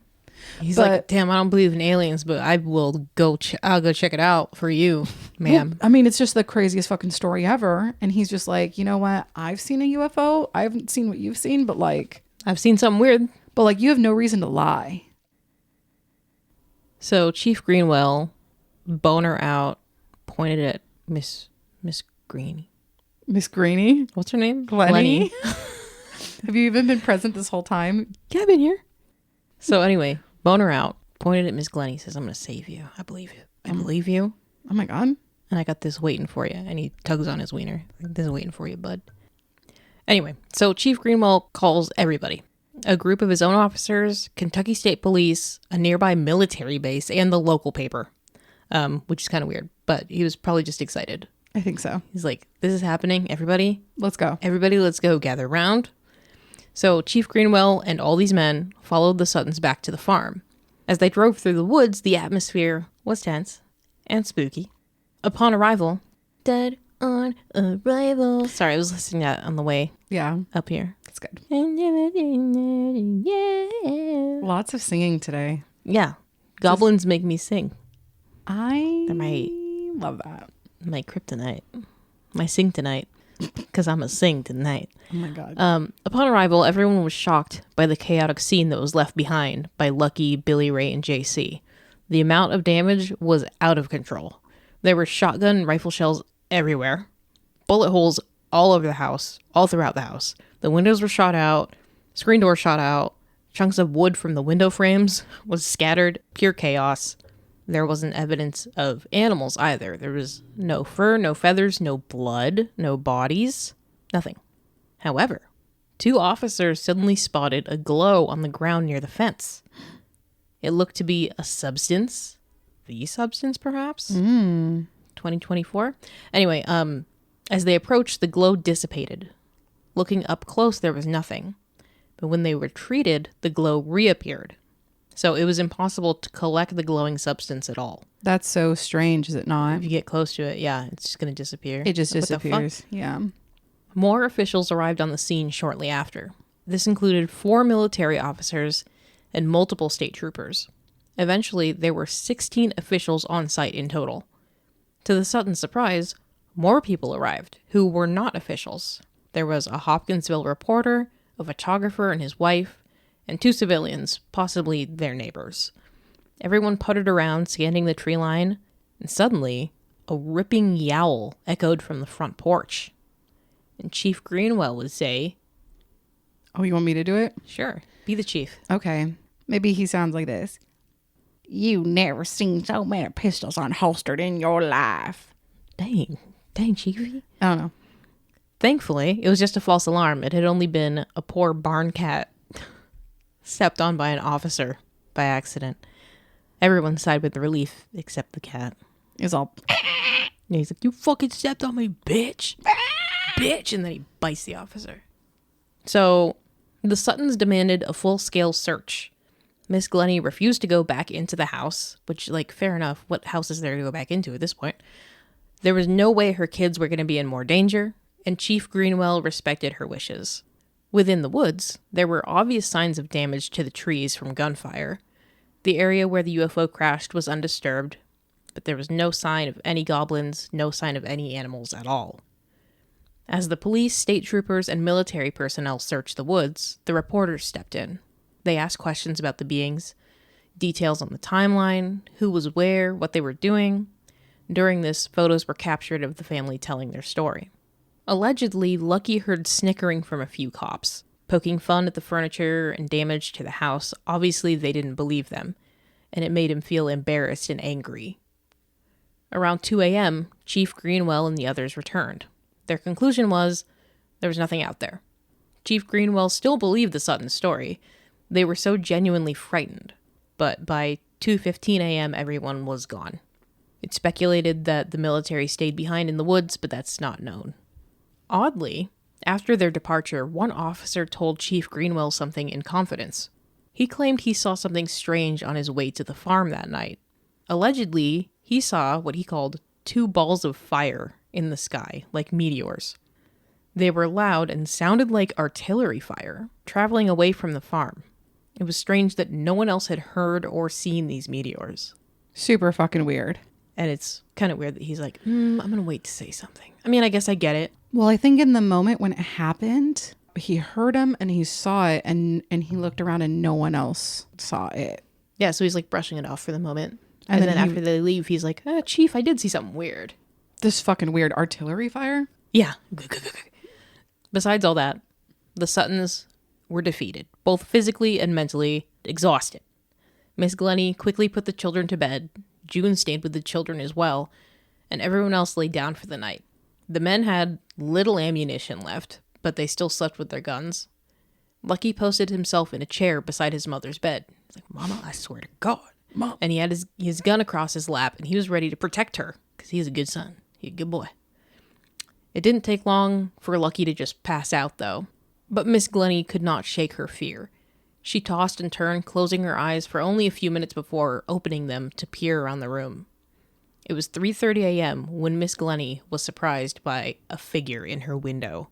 He's like, damn, I don't believe in aliens, but I will go. I'll go check it out for you, ma'am. Well, I mean, it's just the craziest fucking story ever. And he's just like, you know what? I've seen a UFO. I haven't seen what you've seen, but like, I've seen something weird. But like, you have no reason to lie. So Chief Greenwell, boner out, pointed at Miss Greenie. Miss Greenie? What's her name? Glennie. Have you even been present this whole time? Yeah, I've been here. So anyway, boner out, pointed at Miss Glennie, says, I'm going to save you. I believe you. I believe you. Oh my God. And I got this waiting for you. And he tugs on his wiener. This is waiting for you, bud. Anyway, so Chief Greenwell calls everybody. A group of his own officers, Kentucky State Police, a nearby military base, and the local paper, which is kind of weird. But he was probably just excited. I think so. He's like, this is happening. Everybody. Let's go. Everybody, let's go. Gather round. So Chief Greenwell and all these men followed the Suttons back to the farm. As they drove through the woods, the atmosphere was tense and spooky. Upon arrival, dead on arrival. Sorry, I was listening to that on the way up here. That's good. Yeah. Lots of singing today. Yeah. Goblins make me sing. I my love that. my kryptonite, my sing tonight, because I'm a sing tonight. Oh my God. Upon arrival, everyone was shocked by the chaotic scene that was left behind by Lucky, Billy Ray, and JC. The amount of damage was out of control. There were shotgun and rifle shells everywhere, bullet holes all over the house, all throughout the house. The windows were shot out, screen doors shot out, chunks of wood from the window frames was scattered, pure chaos. There wasn't evidence of animals either. There was no fur, no feathers, no blood, no bodies, nothing. However, 2 officers suddenly spotted a glow on the ground near the fence. It looked to be a substance. The substance, perhaps? 2024? Anyway, as they approached, the glow dissipated. Looking up close, there was nothing. But when they retreated, the glow reappeared. So it was impossible to collect the glowing substance at all. That's so strange, is it not? If you get close to it, yeah, it's just going to disappear. It just What the fuck? disappears. Yeah. More officials arrived on the scene shortly after. This included 4 military officers and multiple state troopers. Eventually, there were 16 officials on site in total. To the Sutton surprise, more people arrived who were not officials. There was a Hopkinsville reporter, a photographer and his wife, and 2 civilians, possibly their neighbors. Everyone puttered around, scanning the tree line, and suddenly, a ripping yowl echoed from the front porch. And Chief Greenwell would say, Oh, you want me to do it? "Sure, be the chief." Okay. Maybe he sounds like this. You never seen so many pistols unholstered in your life. Dang, Chiefy. I don't know. Thankfully, it was just a false alarm. It had only been a poor barn cat stepped on by an officer by accident. Everyone sighed with relief except the cat. It's all... And he's like, "You fucking stepped on me, bitch. Bitch." And then he bites the officer. So, the Suttons demanded a full-scale search. Miss Glennie refused to go back into the house, which, like, fair enough. What house is there to go back into at this point? There was no way her kids were going to be in more danger, and Chief Greenwell respected her wishes. Within the woods, there were obvious signs of damage to the trees from gunfire. The area where the UFO crashed was undisturbed, but there was no sign of any goblins, no sign of any animals at all. As the police, state troopers, and military personnel searched the woods, the reporters stepped in. They asked questions about the beings, details on the timeline, who was where, what they were doing. During this, photos were captured of the family telling their story. Allegedly, Lucky heard snickering from a few cops, poking fun at the furniture and damage to the house. Obviously, they didn't believe them, and it made him feel embarrassed and angry. Around 2 a.m., Chief Greenwell and the others returned. Their conclusion was there was nothing out there. Chief Greenwell still believed the Sutton story. They were so genuinely frightened. But by 2:15 a.m., everyone was gone. It's speculated that the military stayed behind in the woods, but that's not known. Oddly, after their departure, one officer told Chief Greenwell something in confidence. He claimed he saw something strange on his way to the farm that night. Allegedly, he saw what he called 2 balls of fire in the sky, like meteors. They were loud and sounded like artillery fire, traveling away from the farm. It was strange that no one else had heard or seen these meteors. Super fucking weird. And it's kind of weird that he's like, I'm going to wait to say something. I mean, I guess I get it. Well, I think in the moment when it happened, he heard him and he saw it and he looked around and no one else saw it. Yeah, so he's like brushing it off for the moment. And then after they leave, he's like, Chief, I did see something weird. This fucking weird artillery fire? Yeah. Besides all that, the Suttons were defeated, both physically and mentally exhausted. Miss Glennie quickly put the children to bed. June stayed with the children as well, and everyone else lay down for the night. The men had little ammunition left, but they still slept with their guns. Lucky posted himself in a chair beside his mother's bed. He's like, "Mama, I swear to God." Mom. And he had his gun across his lap, and he was ready to protect her, because he's a good son. He's a good boy. It didn't take long for Lucky to just pass out, though. But Miss Glennie could not shake her fear. She tossed and turned, closing her eyes for only a few minutes before opening them to peer around the room. It was 3:30 a.m. when Miss Glennie was surprised by a figure in her window.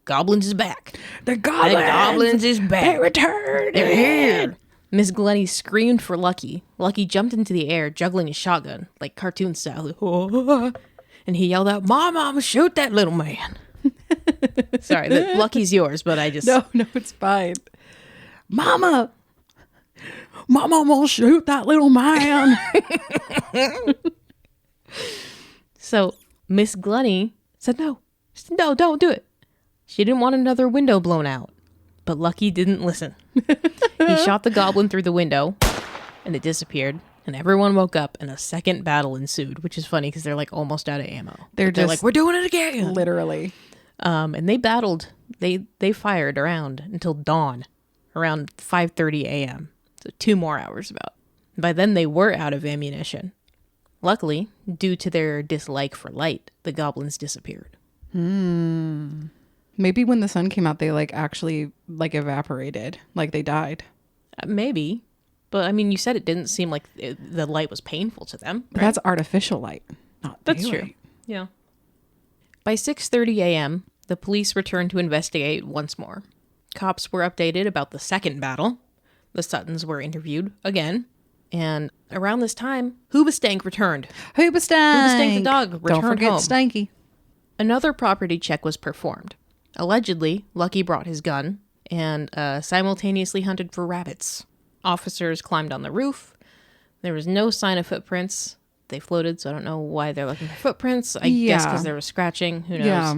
Goblins is back. The goblins is back. They returned. They're here. Miss Glennie screamed for Lucky. Lucky jumped into the air, juggling his shotgun, like cartoon style. And he yelled out, Mama, shoot that little man. Sorry, Lucky's yours, but I just... No, it's fine. Mama, I'm gonna shoot that little man. So Miss Glennie said no. She said, no, don't do it. She didn't want another window blown out. But Lucky didn't listen. He shot the goblin through the window, and it disappeared. And everyone woke up, and a second battle ensued, which is funny because they're like almost out of ammo. They're like, we're doing it again. Literally. And they battled. They fired around until dawn, around 5:30 a.m. So 2 more hours about. By then, they were out of ammunition. Luckily, due to their dislike for light, the goblins disappeared. Maybe when the sun came out, they like actually like evaporated, like they died. Maybe. But I mean, you said it didn't seem like the light was painful to them. But that's artificial light, not That's daylight. true. Yeah. By 6:30 a.m., the police returned to investigate once more. Cops were updated about the second battle. The Suttons were interviewed again. And around this time, Hoobastank returned. Hoobastank the dog returned Don't forget home. Stanky. Another property check was performed. Allegedly, Lucky brought his gun and simultaneously hunted for rabbits. Officers climbed on the roof. There was no sign of footprints. They floated, so I don't know why they're looking for footprints. I guess because there was scratching. Who knows? Yeah.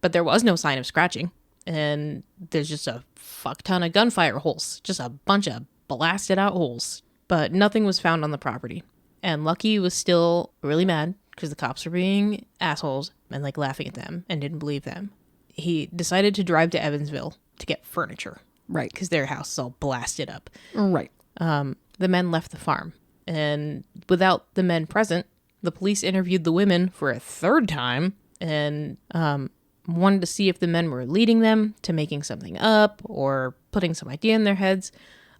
But there was no sign of scratching. And there's just a fuck ton of gunfire holes. Just a bunch of blasted out holes. But nothing was found on the property. And Lucky was still really mad because the cops were being assholes and like laughing at them and didn't believe them. He decided to drive to Evansville to get furniture. Right. Because their house is all blasted up. Right. The men left the farm. And without the men present, the police interviewed the women for a third time and wanted to see if the men were leading them to making something up or putting some idea in their heads.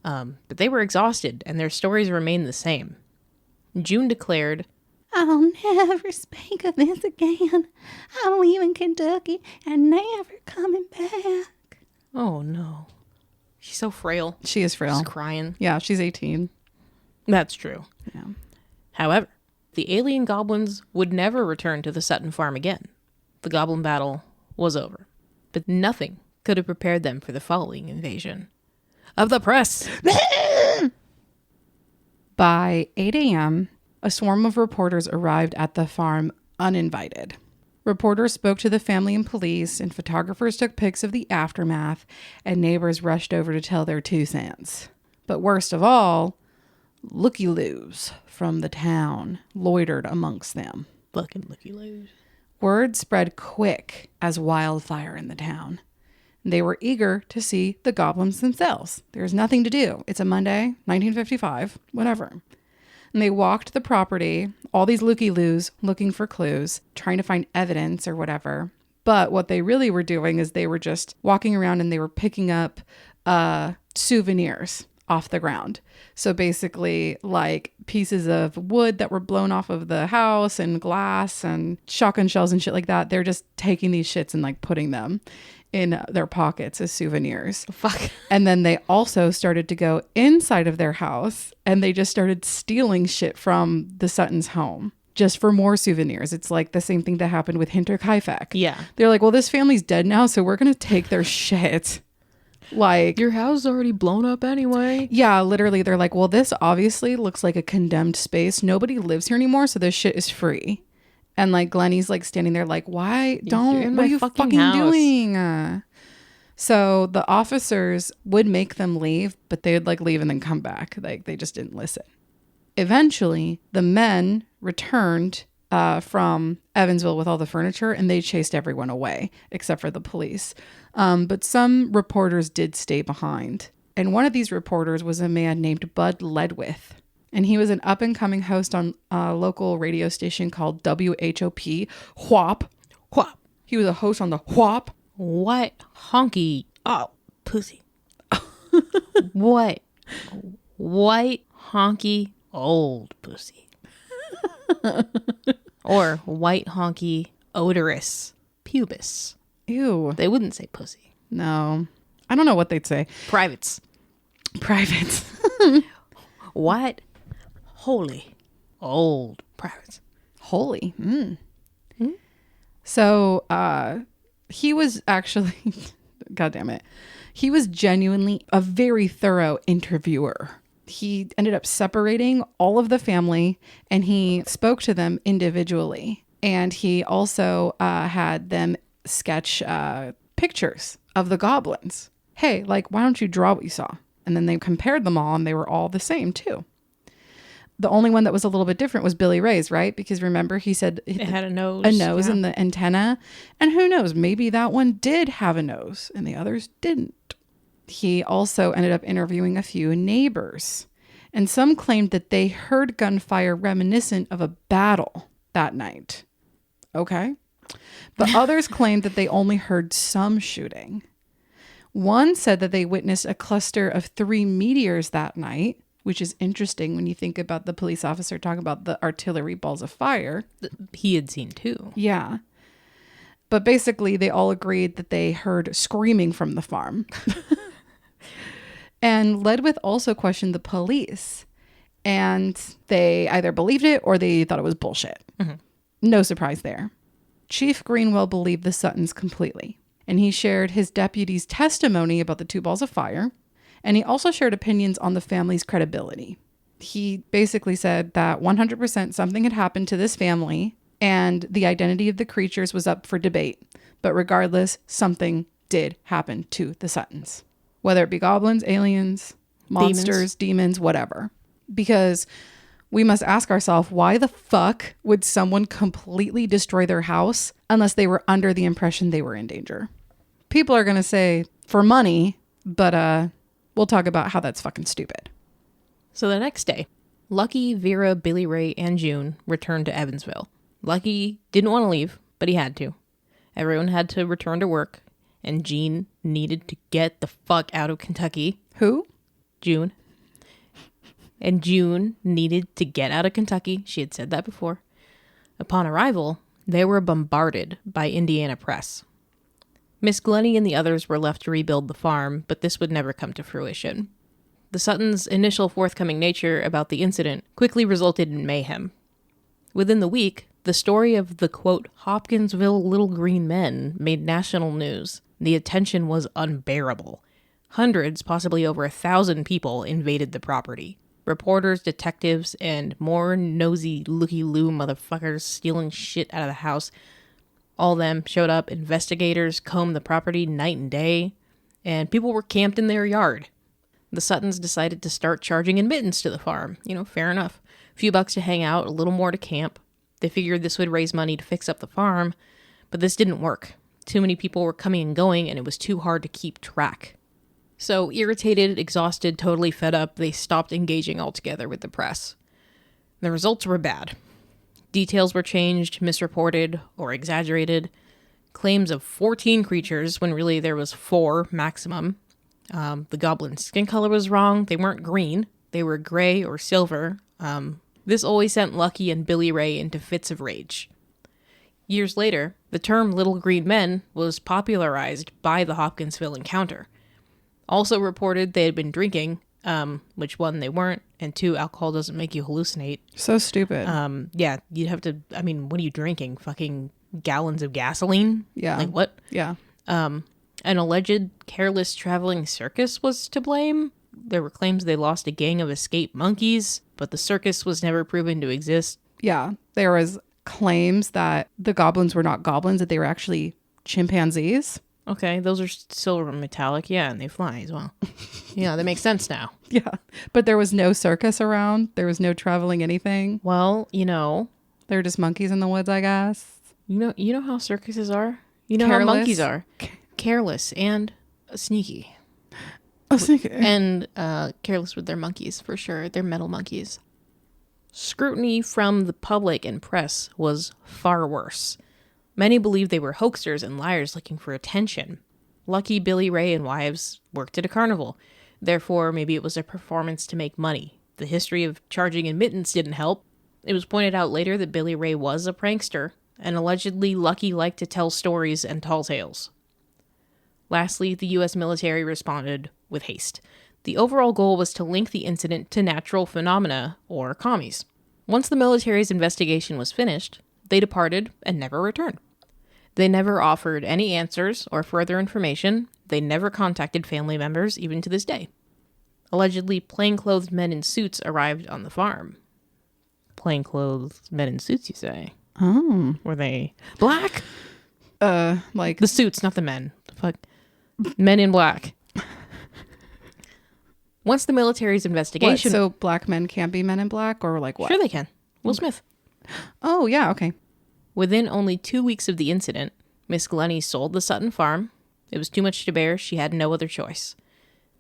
But they were exhausted and their stories remained the same. June declared, I'll never speak of this again. I'm leaving Kentucky and never coming back. oh no. She's so frail. She is frail. She's crying. Yeah, she's 18. That's true. Yeah. However, the alien goblins would never return to the Sutton farm again. The goblin battle was over. But nothing could have prepared them for the following invasion of the press. By 8 a.m., a swarm of reporters arrived at the farm uninvited. Reporters spoke to the family and police, and photographers took pics of the aftermath, and neighbors rushed over to tell their 2 cents. But worst of all, looky-loos from the town loitered amongst them. Fucking looky-loos. Word spread quick as wildfire in the town. They were eager to see the goblins themselves. There's nothing to do. It's a Monday, 1955, whatever. And they walked the property, all these looky-loos, looking for clues, trying to find evidence or whatever. But what they really were doing is they were just walking around and they were picking up souvenirs off the ground. So basically like pieces of wood that were blown off of the house and glass and shotgun shells and shit like that. They're just taking these shits and like putting them in their pockets as souvenirs. Fuck. And then they also started to go inside of their house and they just started stealing shit from the Sutton's home just for more souvenirs. It's like the same thing that happened with Hinterkaifeck. Yeah. They're like, well, this family's dead now, so we're going to take their shit. Like, Your house is already blown up anyway. yeah, literally, they're like, well, this obviously looks like a condemned space. Nobody lives here anymore, so this shit is free. And like Glennie's like standing there like, why You're in what my are you fucking fucking house. doing? So the officers would make them leave, but they would like leave and then come back. Like they just didn't listen. Eventually, the men returned from Evansville with all the furniture and they chased everyone away except for the police. But some reporters did stay behind. And one of these reporters was a man named Bud Ledwith. And he was an up-and-coming host on a local radio station called WHOP, WHOP. Whop. He was a host on the WHOP. What honky? Oh, pussy. What? White honky old pussy. Or white honky odorous pubis. Ew. They wouldn't say pussy. No. I don't know what they'd say. Privates. Privates. What? Holy old privates. Holy. So he was actually, God damn it, he was genuinely a very thorough interviewer. He ended up separating all of the family and he spoke to them individually. And he also had them sketch pictures of the goblins. Hey, like, why don't you draw what you saw? And then they compared them all and they were all the same too. The only one that was a little bit different was Billy Ray's, right? Because remember, he said It had a nose. yeah. And the antenna. And who knows, maybe that one did have a nose and the others didn't. He also ended up interviewing a few neighbors. And some claimed that they heard gunfire reminiscent of a battle that night. Okay. But others claimed that they only heard some shooting. One said that they witnessed a cluster of 3 meteors that night, which is interesting when you think about the police officer talking about the artillery balls of fire. He had seen 2. Yeah. But basically, they all agreed that they heard screaming from the farm. And Ledwith also questioned the police. And they either believed it or they thought it was bullshit. Mm-hmm. No surprise there. Chief Greenwell believed the Suttons completely. And he shared his deputy's testimony about the 2 balls of fire. And he also shared opinions on the family's credibility. He basically said that 100% something had happened to this family and the identity of the creatures was up for debate. But regardless, something did happen to the Suttons. Whether it be goblins, aliens, monsters, demons, whatever. Because we must ask ourselves, why the fuck would someone completely destroy their house unless they were under the impression they were in danger? People are going to say for money, but we'll talk about how that's fucking stupid. So the next day, Lucky, Vera, Billy Ray, and June returned to Evansville. Lucky didn't want to leave, but he had to. Everyone had to return to work, and Jean needed to get the fuck out of Kentucky. Who? June. And June needed to get out of Kentucky. She had said that before. Upon arrival, they were bombarded by Indiana press. Miss Glennie and the others were left to rebuild the farm, but this would never come to fruition. The Suttons' initial forthcoming nature about the incident quickly resulted in mayhem. Within the week, the story of the, quote, Hopkinsville Little Green Men made national news. The attention was unbearable. Hundreds, possibly over 1,000 people invaded the property. Reporters, detectives, and more nosy looky-loo motherfuckers stealing shit out of the house. All of them showed up. Investigators combed the property night and day, and people were camped in their yard. The Suttons decided to start charging admittance to the farm. You know, fair enough. A few bucks to hang out, a little more to camp. They figured this would raise money to fix up the farm, but this didn't work. Too many people were coming and going, and it was too hard to keep track. So, irritated, exhausted, totally fed up, they stopped engaging altogether with the press. The results were bad. Details were changed, misreported, or exaggerated. Claims of 14 creatures, when really there was 4 maximum. The goblin skin color was wrong. They weren't green. They were gray or silver. This always sent Lucky and Billy Ray into fits of rage. Years later, the term Little Green Men was popularized by the Hopkinsville encounter. Also reported they had been drinking, which 1, they weren't, and 2, alcohol doesn't make you hallucinate. So stupid. Yeah, you'd have to, I mean, what are you drinking? Fucking gallons of gasoline? Yeah. Like what? Yeah. An alleged careless traveling circus was to blame. There were claims they lost a gang of escaped monkeys, but the circus was never proven to exist. Yeah. There was claims that the goblins were not goblins, that they were actually chimpanzees. Okay, those are silver and metallic, yeah, and they fly as well. Yeah, that makes sense now. Yeah. But there was no circus around. There was no traveling anything. Well, you know. They were just monkeys in the woods, I guess. You know how circuses are? You know Careless. how monkeys are. Careless and sneaky. Oh, sneaky. And careless with their monkeys, for sure. They're metal monkeys. Scrutiny from the public and press was far worse. Many believed they were hoaxers and liars looking for attention. Lucky, Billy Ray, and wives worked at a carnival. Therefore, maybe it was a performance to make money. The history of charging admittance didn't help. It was pointed out later that Billy Ray was a prankster, and allegedly Lucky liked to tell stories and tall tales. Lastly, the U.S. military responded with haste. The overall goal was to link the incident to natural phenomena, or commies. Once the military's investigation was finished, they departed and never returned. They never offered any answers or further information. They never contacted family members, even to this day. Allegedly, plainclothes men in suits arrived on the farm. Plainclothes men in suits, you say? Oh. Were they black? Like The suits, not the men. The fuck? Men in black. Once the military's what? investigation... So black men can't be men in black, or like what? Sure they can. Will Smith. Oh, yeah, okay. Within only 2 weeks of the incident, Miss Glennie sold the Sutton farm. It was too much to bear. She had no other choice.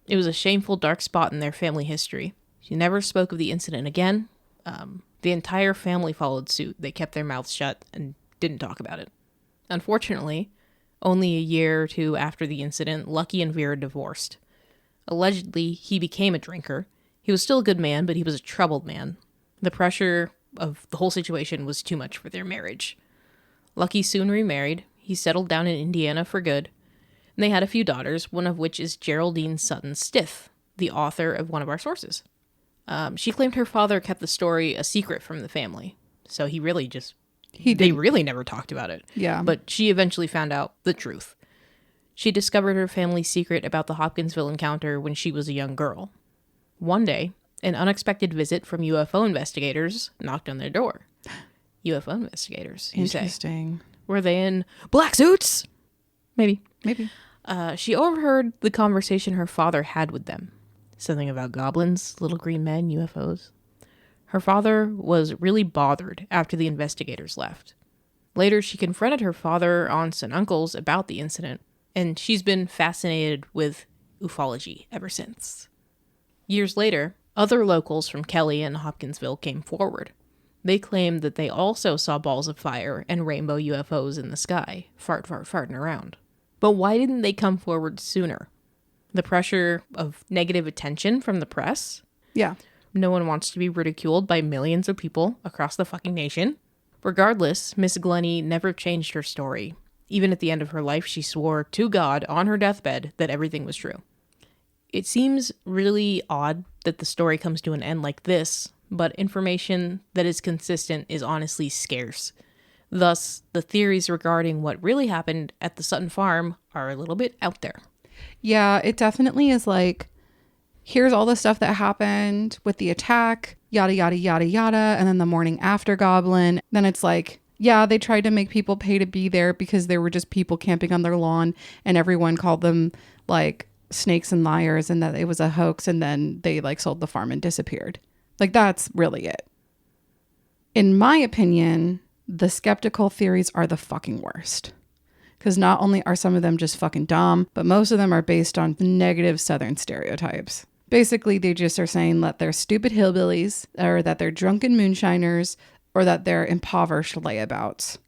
It was a shameful dark spot in their family history. She never spoke of the incident again. The entire family followed suit. They kept their mouths shut and didn't talk about it. Unfortunately, only a year or two after the incident, Lucky and Vera divorced. Allegedly, he became a drinker. He was still a good man, but he was a troubled man. The pressure of the whole situation was too much for their marriage. Lucky soon remarried. He settled down in Indiana for good. And they had a few daughters, one of which is Geraldine Sutton Stith, the author of one of our sources. She claimed her father kept the story a secret from the family. So they really never talked about it. Yeah. But she eventually found out the truth. She discovered her family's secret about the Hopkinsville encounter when she was a young girl. One day, an unexpected visit from UFO investigators knocked on their door. UFO investigators, you say. Interesting. Were they in black suits? Maybe. She overheard the conversation her father had with them. Something about goblins, little green men, UFOs. Her father was really bothered after the investigators left. Later, she confronted her father, aunts, and uncles about the incident, and she's been fascinated with ufology ever since. Years later, other locals from Kelly and Hopkinsville came forward. They claimed that they also saw balls of fire and rainbow UFOs in the sky, farting around. But why didn't they come forward sooner? The pressure of negative attention from the press? Yeah. No one wants to be ridiculed by millions of people across the fucking nation. Regardless, Miss Glennie never changed her story. Even at the end of her life, she swore to God on her deathbed that everything was true. It seems really odd that the story comes to an end like this, but information that is consistent is honestly scarce. Thus, the theories regarding what really happened at the Sutton farm are a little bit out there. Yeah, it definitely is like, here's all the stuff that happened with the attack, yada, yada, yada, yada. And then the morning after Goblin, then it's like, yeah, they tried to make people pay to be there because there were just people camping on their lawn and everyone called them like snakes and liars and that it was a hoax. And then they like sold the farm and disappeared. Like, that's really it. In my opinion, the skeptical theories are the fucking worst. Because not only are some of them just fucking dumb, but most of them are based on negative Southern stereotypes. Basically, they just are saying that they're stupid hillbillies, or that they're drunken moonshiners, or that they're impoverished layabouts.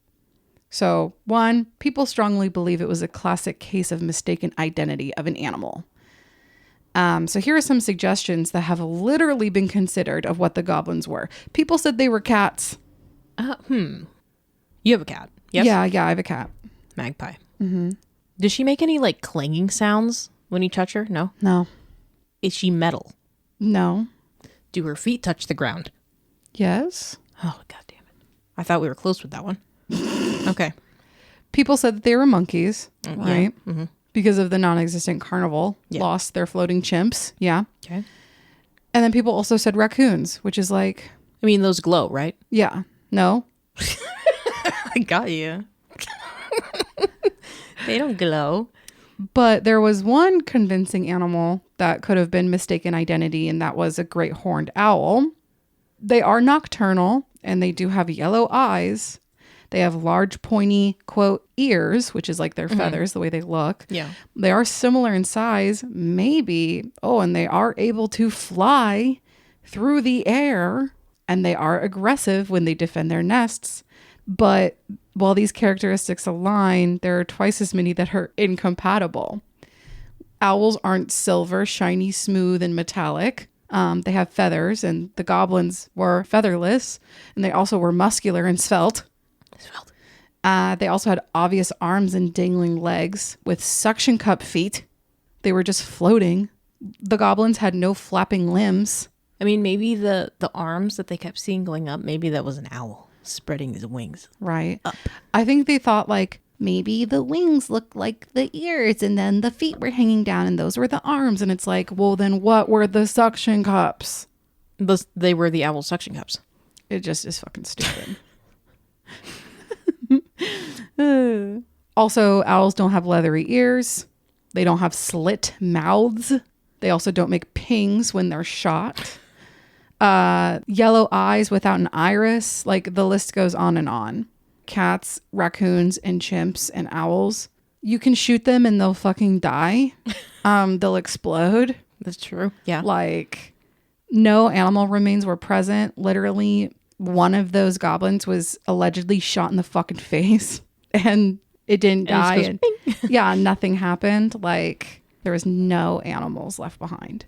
So, one, people strongly believe it was a classic case of mistaken identity of an animal. So here are some suggestions that have literally been considered of what the goblins were. People said they were cats. You have a cat, yes? Yeah, I have a cat. Magpie. Mm-hmm. Does she make any, like, clanging sounds when you touch her? No? No. Is she metal? No. Do her feet touch the ground? Yes. Oh, God damn it. I thought we were close with that one. Okay. People said that they were monkeys, right? Yeah. Mm-hmm. Because of the non-existent carnival. Yeah. Lost their floating chimps. Yeah. Okay. And then people also said raccoons, which is like... I mean, those glow, right? Yeah. No. I got you. They don't glow. But there was one convincing animal that could have been mistaken identity, and that was a great horned owl. They are nocturnal, and they do have yellow eyes. They have large, pointy, quote, ears, which is like their feathers, the way they look. Yeah. They are similar in size, maybe. Oh, and they are able to fly through the air, and they are aggressive when they defend their nests. But while these characteristics align, there are twice as many that are incompatible. Owls aren't silver, shiny, smooth, and metallic. They have feathers, and the goblins were featherless, and they also were muscular and svelte. They also had obvious arms and dangling legs with suction cup feet. They were just floating The goblins had no flapping limbs. I mean, maybe the arms that they kept seeing going up, maybe that was an owl spreading his wings. Right. I think they thought like maybe the wings looked like the ears and then the feet were hanging down and those were the arms. And it's like, well, then what were the suction cups? They were the owl suction cups. It just is fucking stupid. Also, owls don't have leathery ears. They don't have slit mouths. They also don't make pings when they're shot. Yellow eyes without an iris. Like, the list goes on and on. Cats, raccoons, and chimps and owls. You can shoot them and they'll fucking die. They'll explode. That's true. Yeah. Like, no animal remains were present. Literally, one of those goblins was allegedly shot in the fucking face and it didn't die. It just goes, yeah, nothing happened. Like, there was no animals left behind.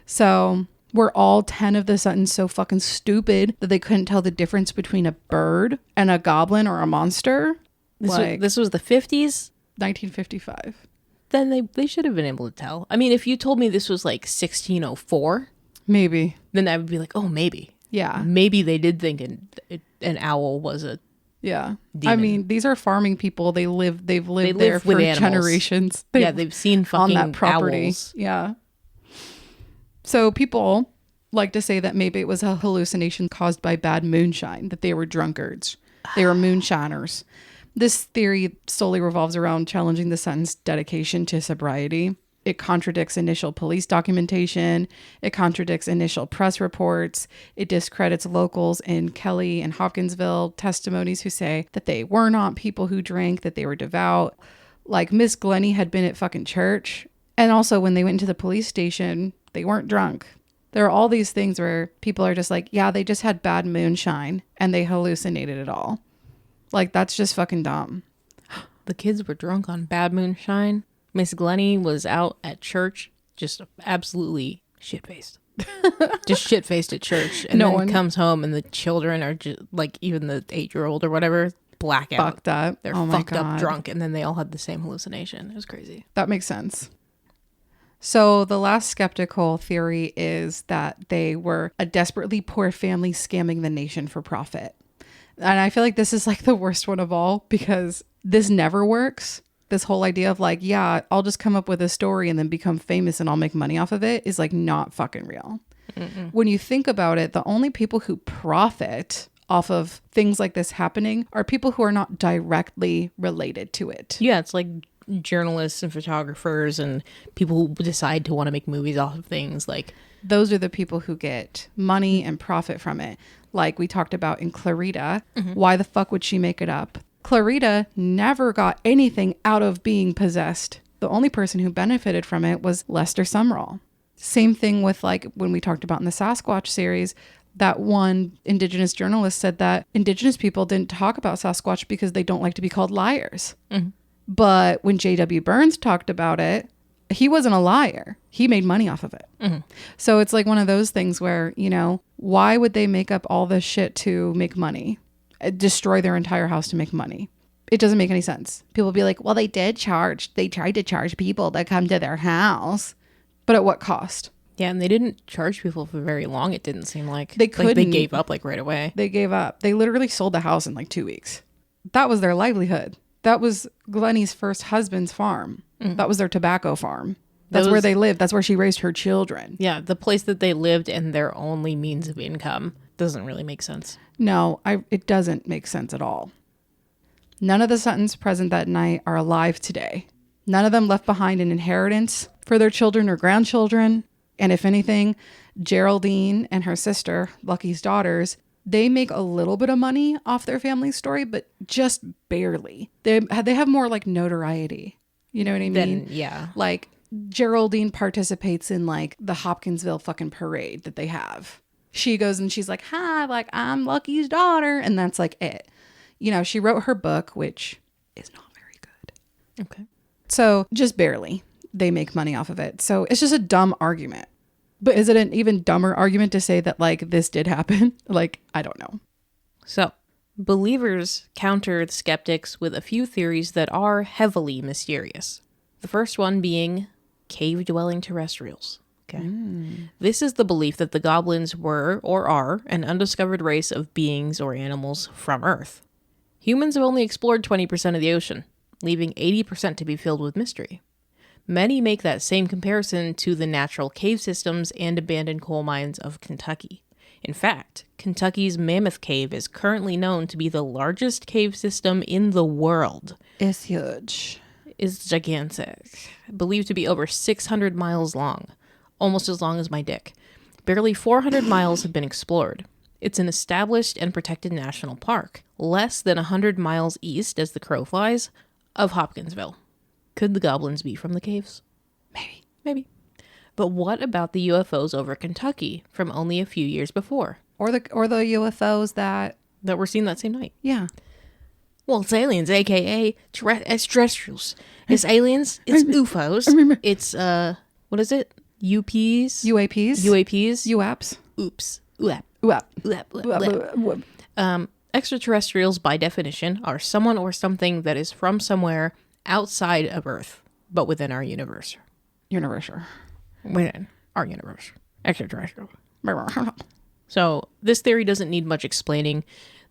So were all 10 of the Suttons so fucking stupid that they couldn't tell the difference between a bird and a goblin or a monster? This was the 50s? 1955. Then they should have been able to tell. I mean, if you told me this was like 1604, maybe. then I would be like, oh, maybe. Yeah. Maybe they did think an owl was a yeah. demon. I mean, these are farming people. They've lived there live for with animals. generations. They've seen fucking on that property. owls. Yeah. So people like to say that maybe it was a hallucination caused by bad moonshine, that they were drunkards. They were moonshiners. This theory solely revolves around challenging the Suttons' dedication to sobriety. It contradicts initial police documentation. It contradicts initial press reports. It discredits locals in Kelly and Hopkinsville testimonies who say that they were not people who drank, that they were devout. Like, Miss Glennie had been at fucking church. And also when they went into the police station, they weren't drunk. There are all these things where people are just like, yeah, they just had bad moonshine and they hallucinated it all. Like, that's just fucking dumb. The kids were drunk on bad moonshine. Miss Glennie was out at church, just absolutely shit-faced. Just shit-faced at church. And No then one comes home and the children are just, like, even the 8-year-old or whatever, blackout. Fucked up. They're Oh my fucked up God. drunk, and then they all had the same hallucination. It was crazy. That makes sense. So the last skeptical theory is that they were a desperately poor family scamming the nation for profit. And I feel like this is like the worst one of all because this never works. This whole idea of like, yeah, I'll just come up with a story and then become famous and I'll make money off of it is like not fucking real. Mm-mm. When you think about it, the only people who profit off of things like this happening are people who are not directly related to it. Yeah, it's like journalists and photographers and people who decide to want to make movies off of things. Like, those are the people who get money and profit from it. Like we talked about in Clarita. Mm-hmm. Why the fuck would she make it up? Clarita never got anything out of being possessed. The only person who benefited from it was Lester Sumrall. Same thing with like when we talked about in the Sasquatch series, that one Indigenous journalist said that Indigenous people didn't talk about Sasquatch because they don't like to be called liars. Mm-hmm. But when J.W. Burns talked about it, he wasn't a liar. He made money off of it. Mm-hmm. So it's like one of those things where, you know, why would they make up all this shit to make money? Destroy their entire house to make money? It doesn't make any sense. People be like, well, they tried to charge people to come to their house. But at what cost? Yeah, and they didn't charge people for very long, it didn't seem like. They couldn't. Like they gave up like right away. They gave up. They literally sold the house in like 2 weeks. That was their livelihood. That was Glennie's first husband's farm. Mm-hmm. That was their tobacco farm. That's where they lived. That's where she raised her children. Yeah, the place that they lived and their only means of income doesn't really make sense. No, it doesn't make sense at all. None of the Suttons present that night are alive today. None of them left behind an inheritance for their children or grandchildren. And if anything, Geraldine and her sister, Lucky's daughters, they make a little bit of money off their family story, but just barely. They have more like notoriety. You know what I mean? Yeah. Like Geraldine participates in like the Hopkinsville fucking parade that they have. She goes and she's like, hi, like I'm Lucky's daughter. And that's like it. You know, she wrote her book, which is not very good. Okay. So just barely they make money off of it. So it's just a dumb argument. But is it an even dumber argument to say that like this did happen? Like, I don't know. So believers counter the skeptics with a few theories that are heavily mysterious. The first one being cave-dwelling terrestrials. Okay. This is the belief that the goblins were or are an undiscovered race of beings or animals from Earth. Humans have only explored 20% of the ocean, leaving 80% to be filled with mystery. Many make that same comparison to the natural cave systems and abandoned coal mines of Kentucky. In fact, Kentucky's Mammoth Cave is currently known to be the largest cave system in the world. It's huge. It's gigantic. Believed to be over 600 miles long, almost as long as my dick. Barely 400 miles have been explored. It's an established and protected national park, less than 100 miles east, as the crow flies, of Hopkinsville. Could the goblins be from the caves? Maybe. But what about the UFOs over Kentucky from only a few years before? Or the UFOs that were seen that same night? Yeah. Well, it's aliens, aka extraterrestrials. It's aliens. It's UFOs. It's what is it? UPs. UAPs. UAPs. UAPs. Oops. UAP. UAP. Extraterrestrials, by definition, are someone or something that is from somewhere outside of Earth, but within our universe. Within our universe. Extraterrestrial. So, this theory doesn't need much explaining.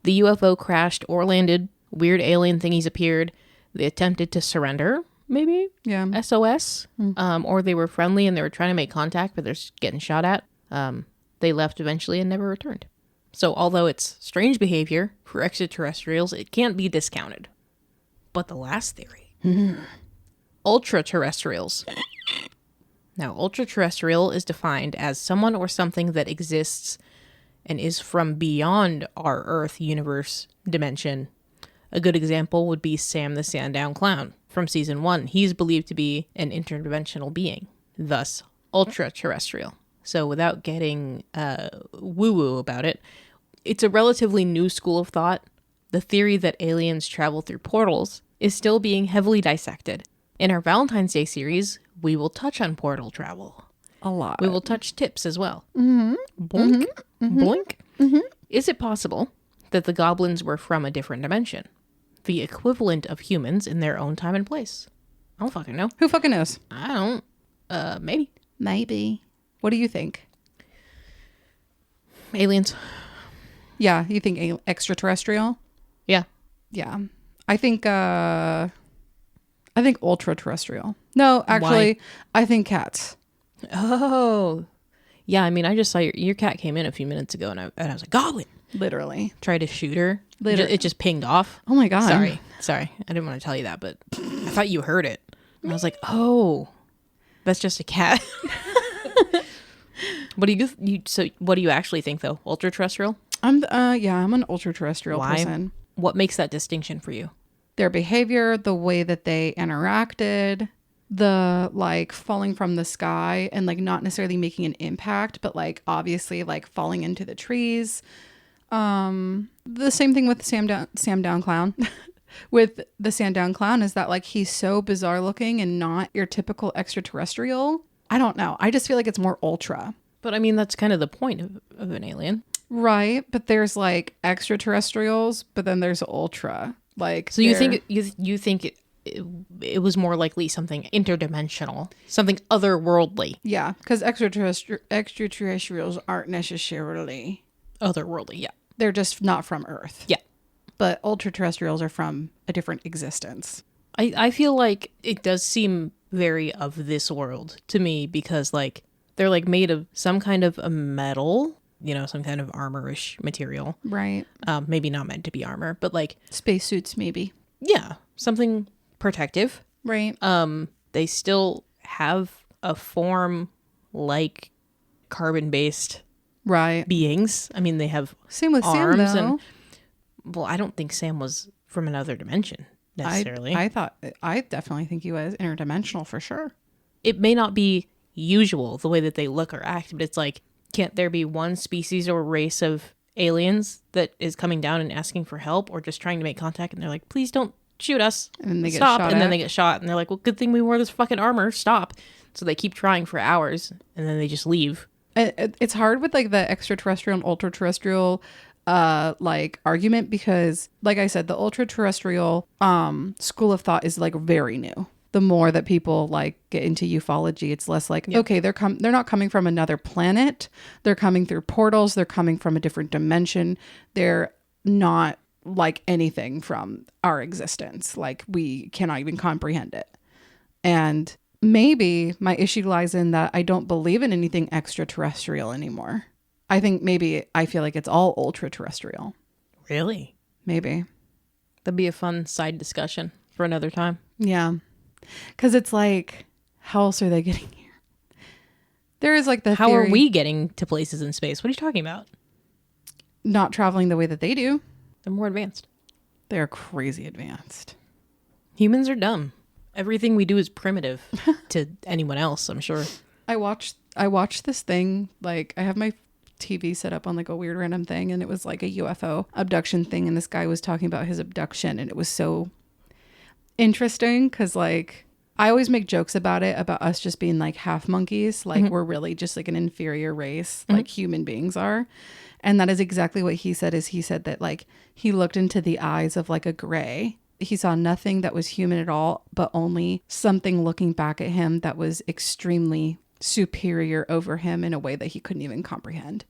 The UFO crashed or landed. Weird alien thingies appeared. They attempted to surrender, maybe? Yeah. SOS. Or they were friendly and they were trying to make contact, but they're getting shot at. They left eventually and never returned. So, although it's strange behavior for extraterrestrials, it can't be discounted. But the last theory. Ultra-terrestrials. Now, ultra-terrestrial is defined as someone or something that exists and is from beyond our Earth universe dimension. A good example would be Sam the Sandown Clown from season 1. He's believed to be an interdimensional being, thus ultra-terrestrial. So without getting woo-woo about it, it's a relatively new school of thought. The theory that aliens travel through portals is still being heavily dissected. In our Valentine's Day series, we will touch on portal travel. A lot. We will touch tips as well. Boink. Boink. Is it possible that the goblins were from a different dimension? The equivalent of humans in their own time and place? I don't fucking know. Who fucking knows? I don't. Maybe. Maybe. What do you think? Aliens. Yeah, you think extraterrestrial? Yeah. Yeah. I think ultra terrestrial. No, actually, Why? I think cats. Oh. Yeah, I mean, I just saw your cat came in a few minutes ago and I was like, Goblin. Literally. Tried to shoot her. Literally. It just pinged off. Oh my God. Sorry. I didn't want to tell you that, but I thought you heard it. And I was like, oh, that's just a cat. What do you actually think though? Ultra terrestrial? I'm an ultra terrestrial Why? person. What makes that distinction for you? Their behavior, the way that they interacted, the like falling from the sky and like not necessarily making an impact, but like obviously like falling into the trees. The same thing with Sam Down Clown. With the Sandown Clown is that like he's so bizarre looking and not your typical extraterrestrial. I don't know. I just feel like it's more ultra. But I mean, that's kind of the point of an alien. Right. But there's like extraterrestrials, but then there's ultra. Like, so you think it was more likely something interdimensional, something otherworldly. Yeah, because extraterrestrials aren't necessarily Otherworldly, yeah. They're just not from Earth. Yeah. But ultra-terrestrials are from a different existence. I feel like it does seem very of this world to me because like they're like made of some kind of a metal, you know, some kind of armor-ish material. Right. Maybe not meant to be armor, but like spacesuits maybe. Yeah, something protective. Right. They still have a form like carbon-based beings. I mean, they have same with arms Sam, though. and well, I don't think Sam was from another dimension necessarily. I definitely think he was interdimensional for sure. It may not be usual the way that they look or act, but it's like, can't there be one species or race of aliens that is coming down and asking for help or just trying to make contact and they're like, please don't shoot us. And then they stop. get shot and then at. they get shot and they're like, well, good thing we wore this fucking armor. Stop. So they keep trying for hours and then they just leave. It's hard with like the extraterrestrial and ultra terrestrial like argument because like I said, the ultra terrestrial school of thought is like very new. the more that people like get into ufology, it's less like, okay, they're not coming from another planet. They're coming through portals. They're coming from a different dimension. They're not like anything from our existence. Like we cannot even comprehend it. And maybe my issue lies in that I don't believe in anything extraterrestrial anymore. I think maybe I feel like it's all ultra terrestrial. Really? Maybe. That'd be a fun side discussion for another time. Yeah. Because it's like, how else are they getting here? There is like the How theory, are we getting to places in space? What are you talking about? not traveling the way that they do. They're more advanced. They're crazy advanced. Humans are dumb. Everything we do is primitive to anyone else, I'm sure. I watched this thing, like I have my TV set up on like a weird random thing, and it was like a UFO abduction thing, and this guy was talking about his abduction, and it was so interesting because like I always make jokes about it, about us just being like half monkeys, like we're really just like an inferior race, like human beings are. And that is exactly what he said. Is he said that like he looked into the eyes of like a gray. He saw nothing that was human at all, but only something looking back at him that was extremely superior over him in a way that he couldn't even comprehend.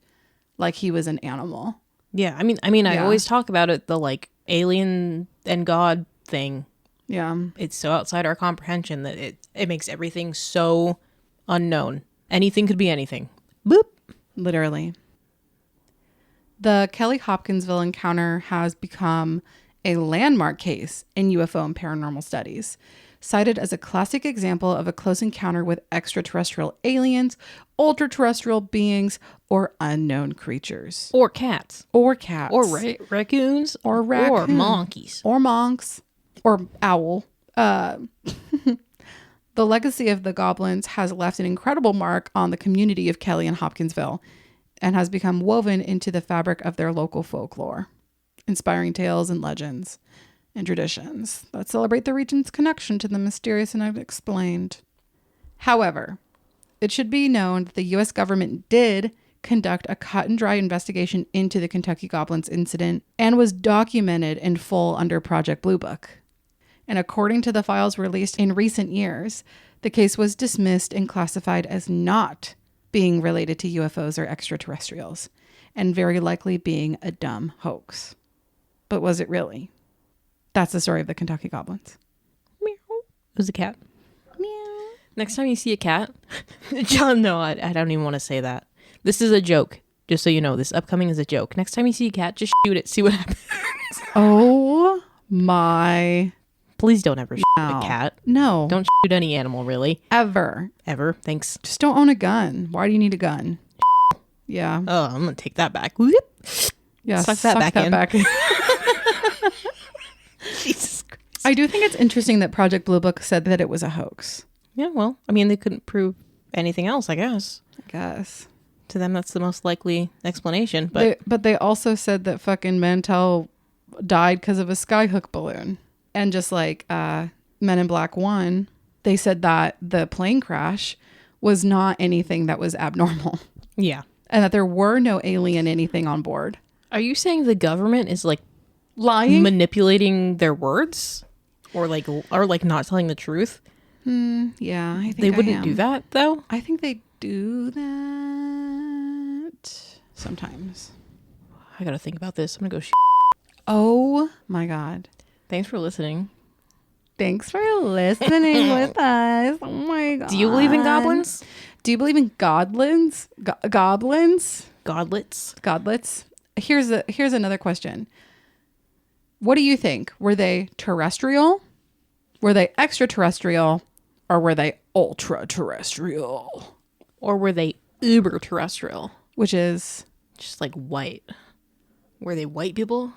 Like he was an animal. Yeah, I mean, I always talk about it, the like alien and God thing. Yeah. It's so outside our comprehension that it makes everything so unknown. Anything could be anything. Boop. Literally. The Kelly-Hopkinsville encounter has become a landmark case in UFO and paranormal studies, cited as a classic example of a close encounter with extraterrestrial aliens, ultra-terrestrial beings, or unknown creatures. Or cats. Or cats. Or raccoons. Or raccoons. Or monkeys. Or monks. Or owl. The legacy of the Goblins has left an incredible mark on the community of Kelly and Hopkinsville and has become woven into the fabric of their local folklore, inspiring tales and legends and traditions that celebrate the region's connection to the mysterious and unexplained. However, it should be known that the U.S. government did conduct a cut and dry investigation into the Kentucky Goblins incident and was documented in full under Project Blue Book. And according to the files released in recent years, the case was dismissed and classified as not being related to UFOs or extraterrestrials, and very likely being a dumb hoax. But was it really? That's the story of the Kentucky Goblins. Meow. It was a cat. Meow. Next time you see a cat, John, no, I don't even want to say that. This is a joke. Just so you know, this upcoming is a joke. Next time you see a cat, just shoot it. See what happens. Oh my. Please don't ever shoot No. a cat. No. Don't shoot any animal, really. Ever. Ever. Thanks. Just don't own a gun. Why do you need a gun? Yeah. Oh, I'm going to take that back. Whoop. Yeah. Suck that back in. Jesus Christ. I do think it's interesting that Project Blue Book said that it was a hoax. Yeah, well, I mean, they couldn't prove anything else, I guess. I guess. To them, that's the most likely explanation. But They also said that fucking Mantell died because of a skyhook balloon. And just like Men in Black 1, they said that the plane crash was not anything that was abnormal. yeah. And that there were no alien anything on board. Are you saying the government is like Lying? manipulating their words? Or like not telling the truth? Yeah, I think They wouldn't do that, though? I think they do that sometimes. I gotta think about this. I'm gonna go Oh my God. Thanks for listening. Thanks for listening with us. Oh my God. Do you believe in goblins? Do you believe in goblins? Goblins? Godlets? Godlets? Here's another question. What do you think? Were they terrestrial? Were they extraterrestrial? Or were they ultra terrestrial? Or were they uber terrestrial? Which is Just like white. Were they white people?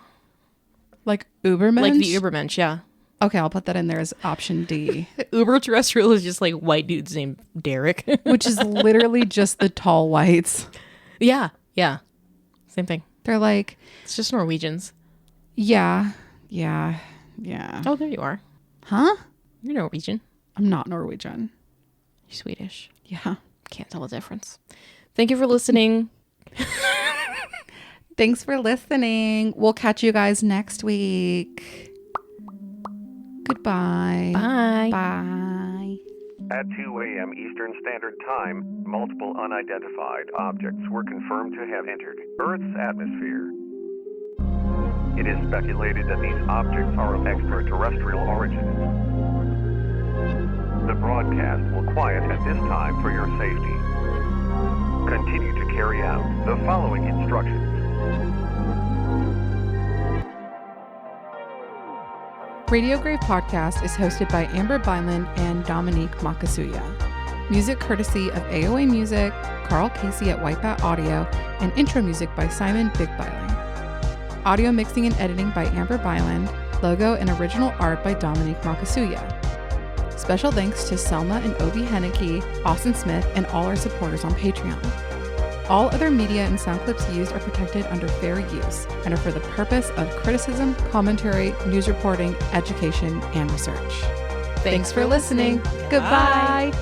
like Ubermensch? Like the Ubermensch, yeah. Okay, I'll put that in there as option D. Uber terrestrial is just like white dudes named Derek. Which is literally just the tall whites. Yeah. Same thing. They're like, It's just Norwegians. yeah. Oh, there you are. Huh? You're Norwegian. I'm not Norwegian. You're Swedish. Yeah. Can't tell the difference. Thank you for listening. Thanks for listening. We'll catch you guys next week. Goodbye. Bye. Bye. at 2 a.m. Eastern Standard Time, multiple unidentified objects were confirmed to have entered Earth's atmosphere. It is speculated that these objects are of extraterrestrial origin. The broadcast will quiet at this time for your safety. Continue to carry out the following instructions. Radio Grave Podcast is hosted by Amber Byland and Dominique Makasuya. Music courtesy of AOA Music, Carl Casey at Whitebat Audio, and intro music by Simon Big Byland. Audio mixing and editing by Amber Byland, logo and original art by Dominique Makasuya. Special thanks to Selma and Obi Henneke, Austin Smith, and all our supporters on Patreon. All other media and sound clips used are protected under fair use and are for the purpose of criticism, commentary, news reporting, education, and research. Thanks for listening. Goodbye.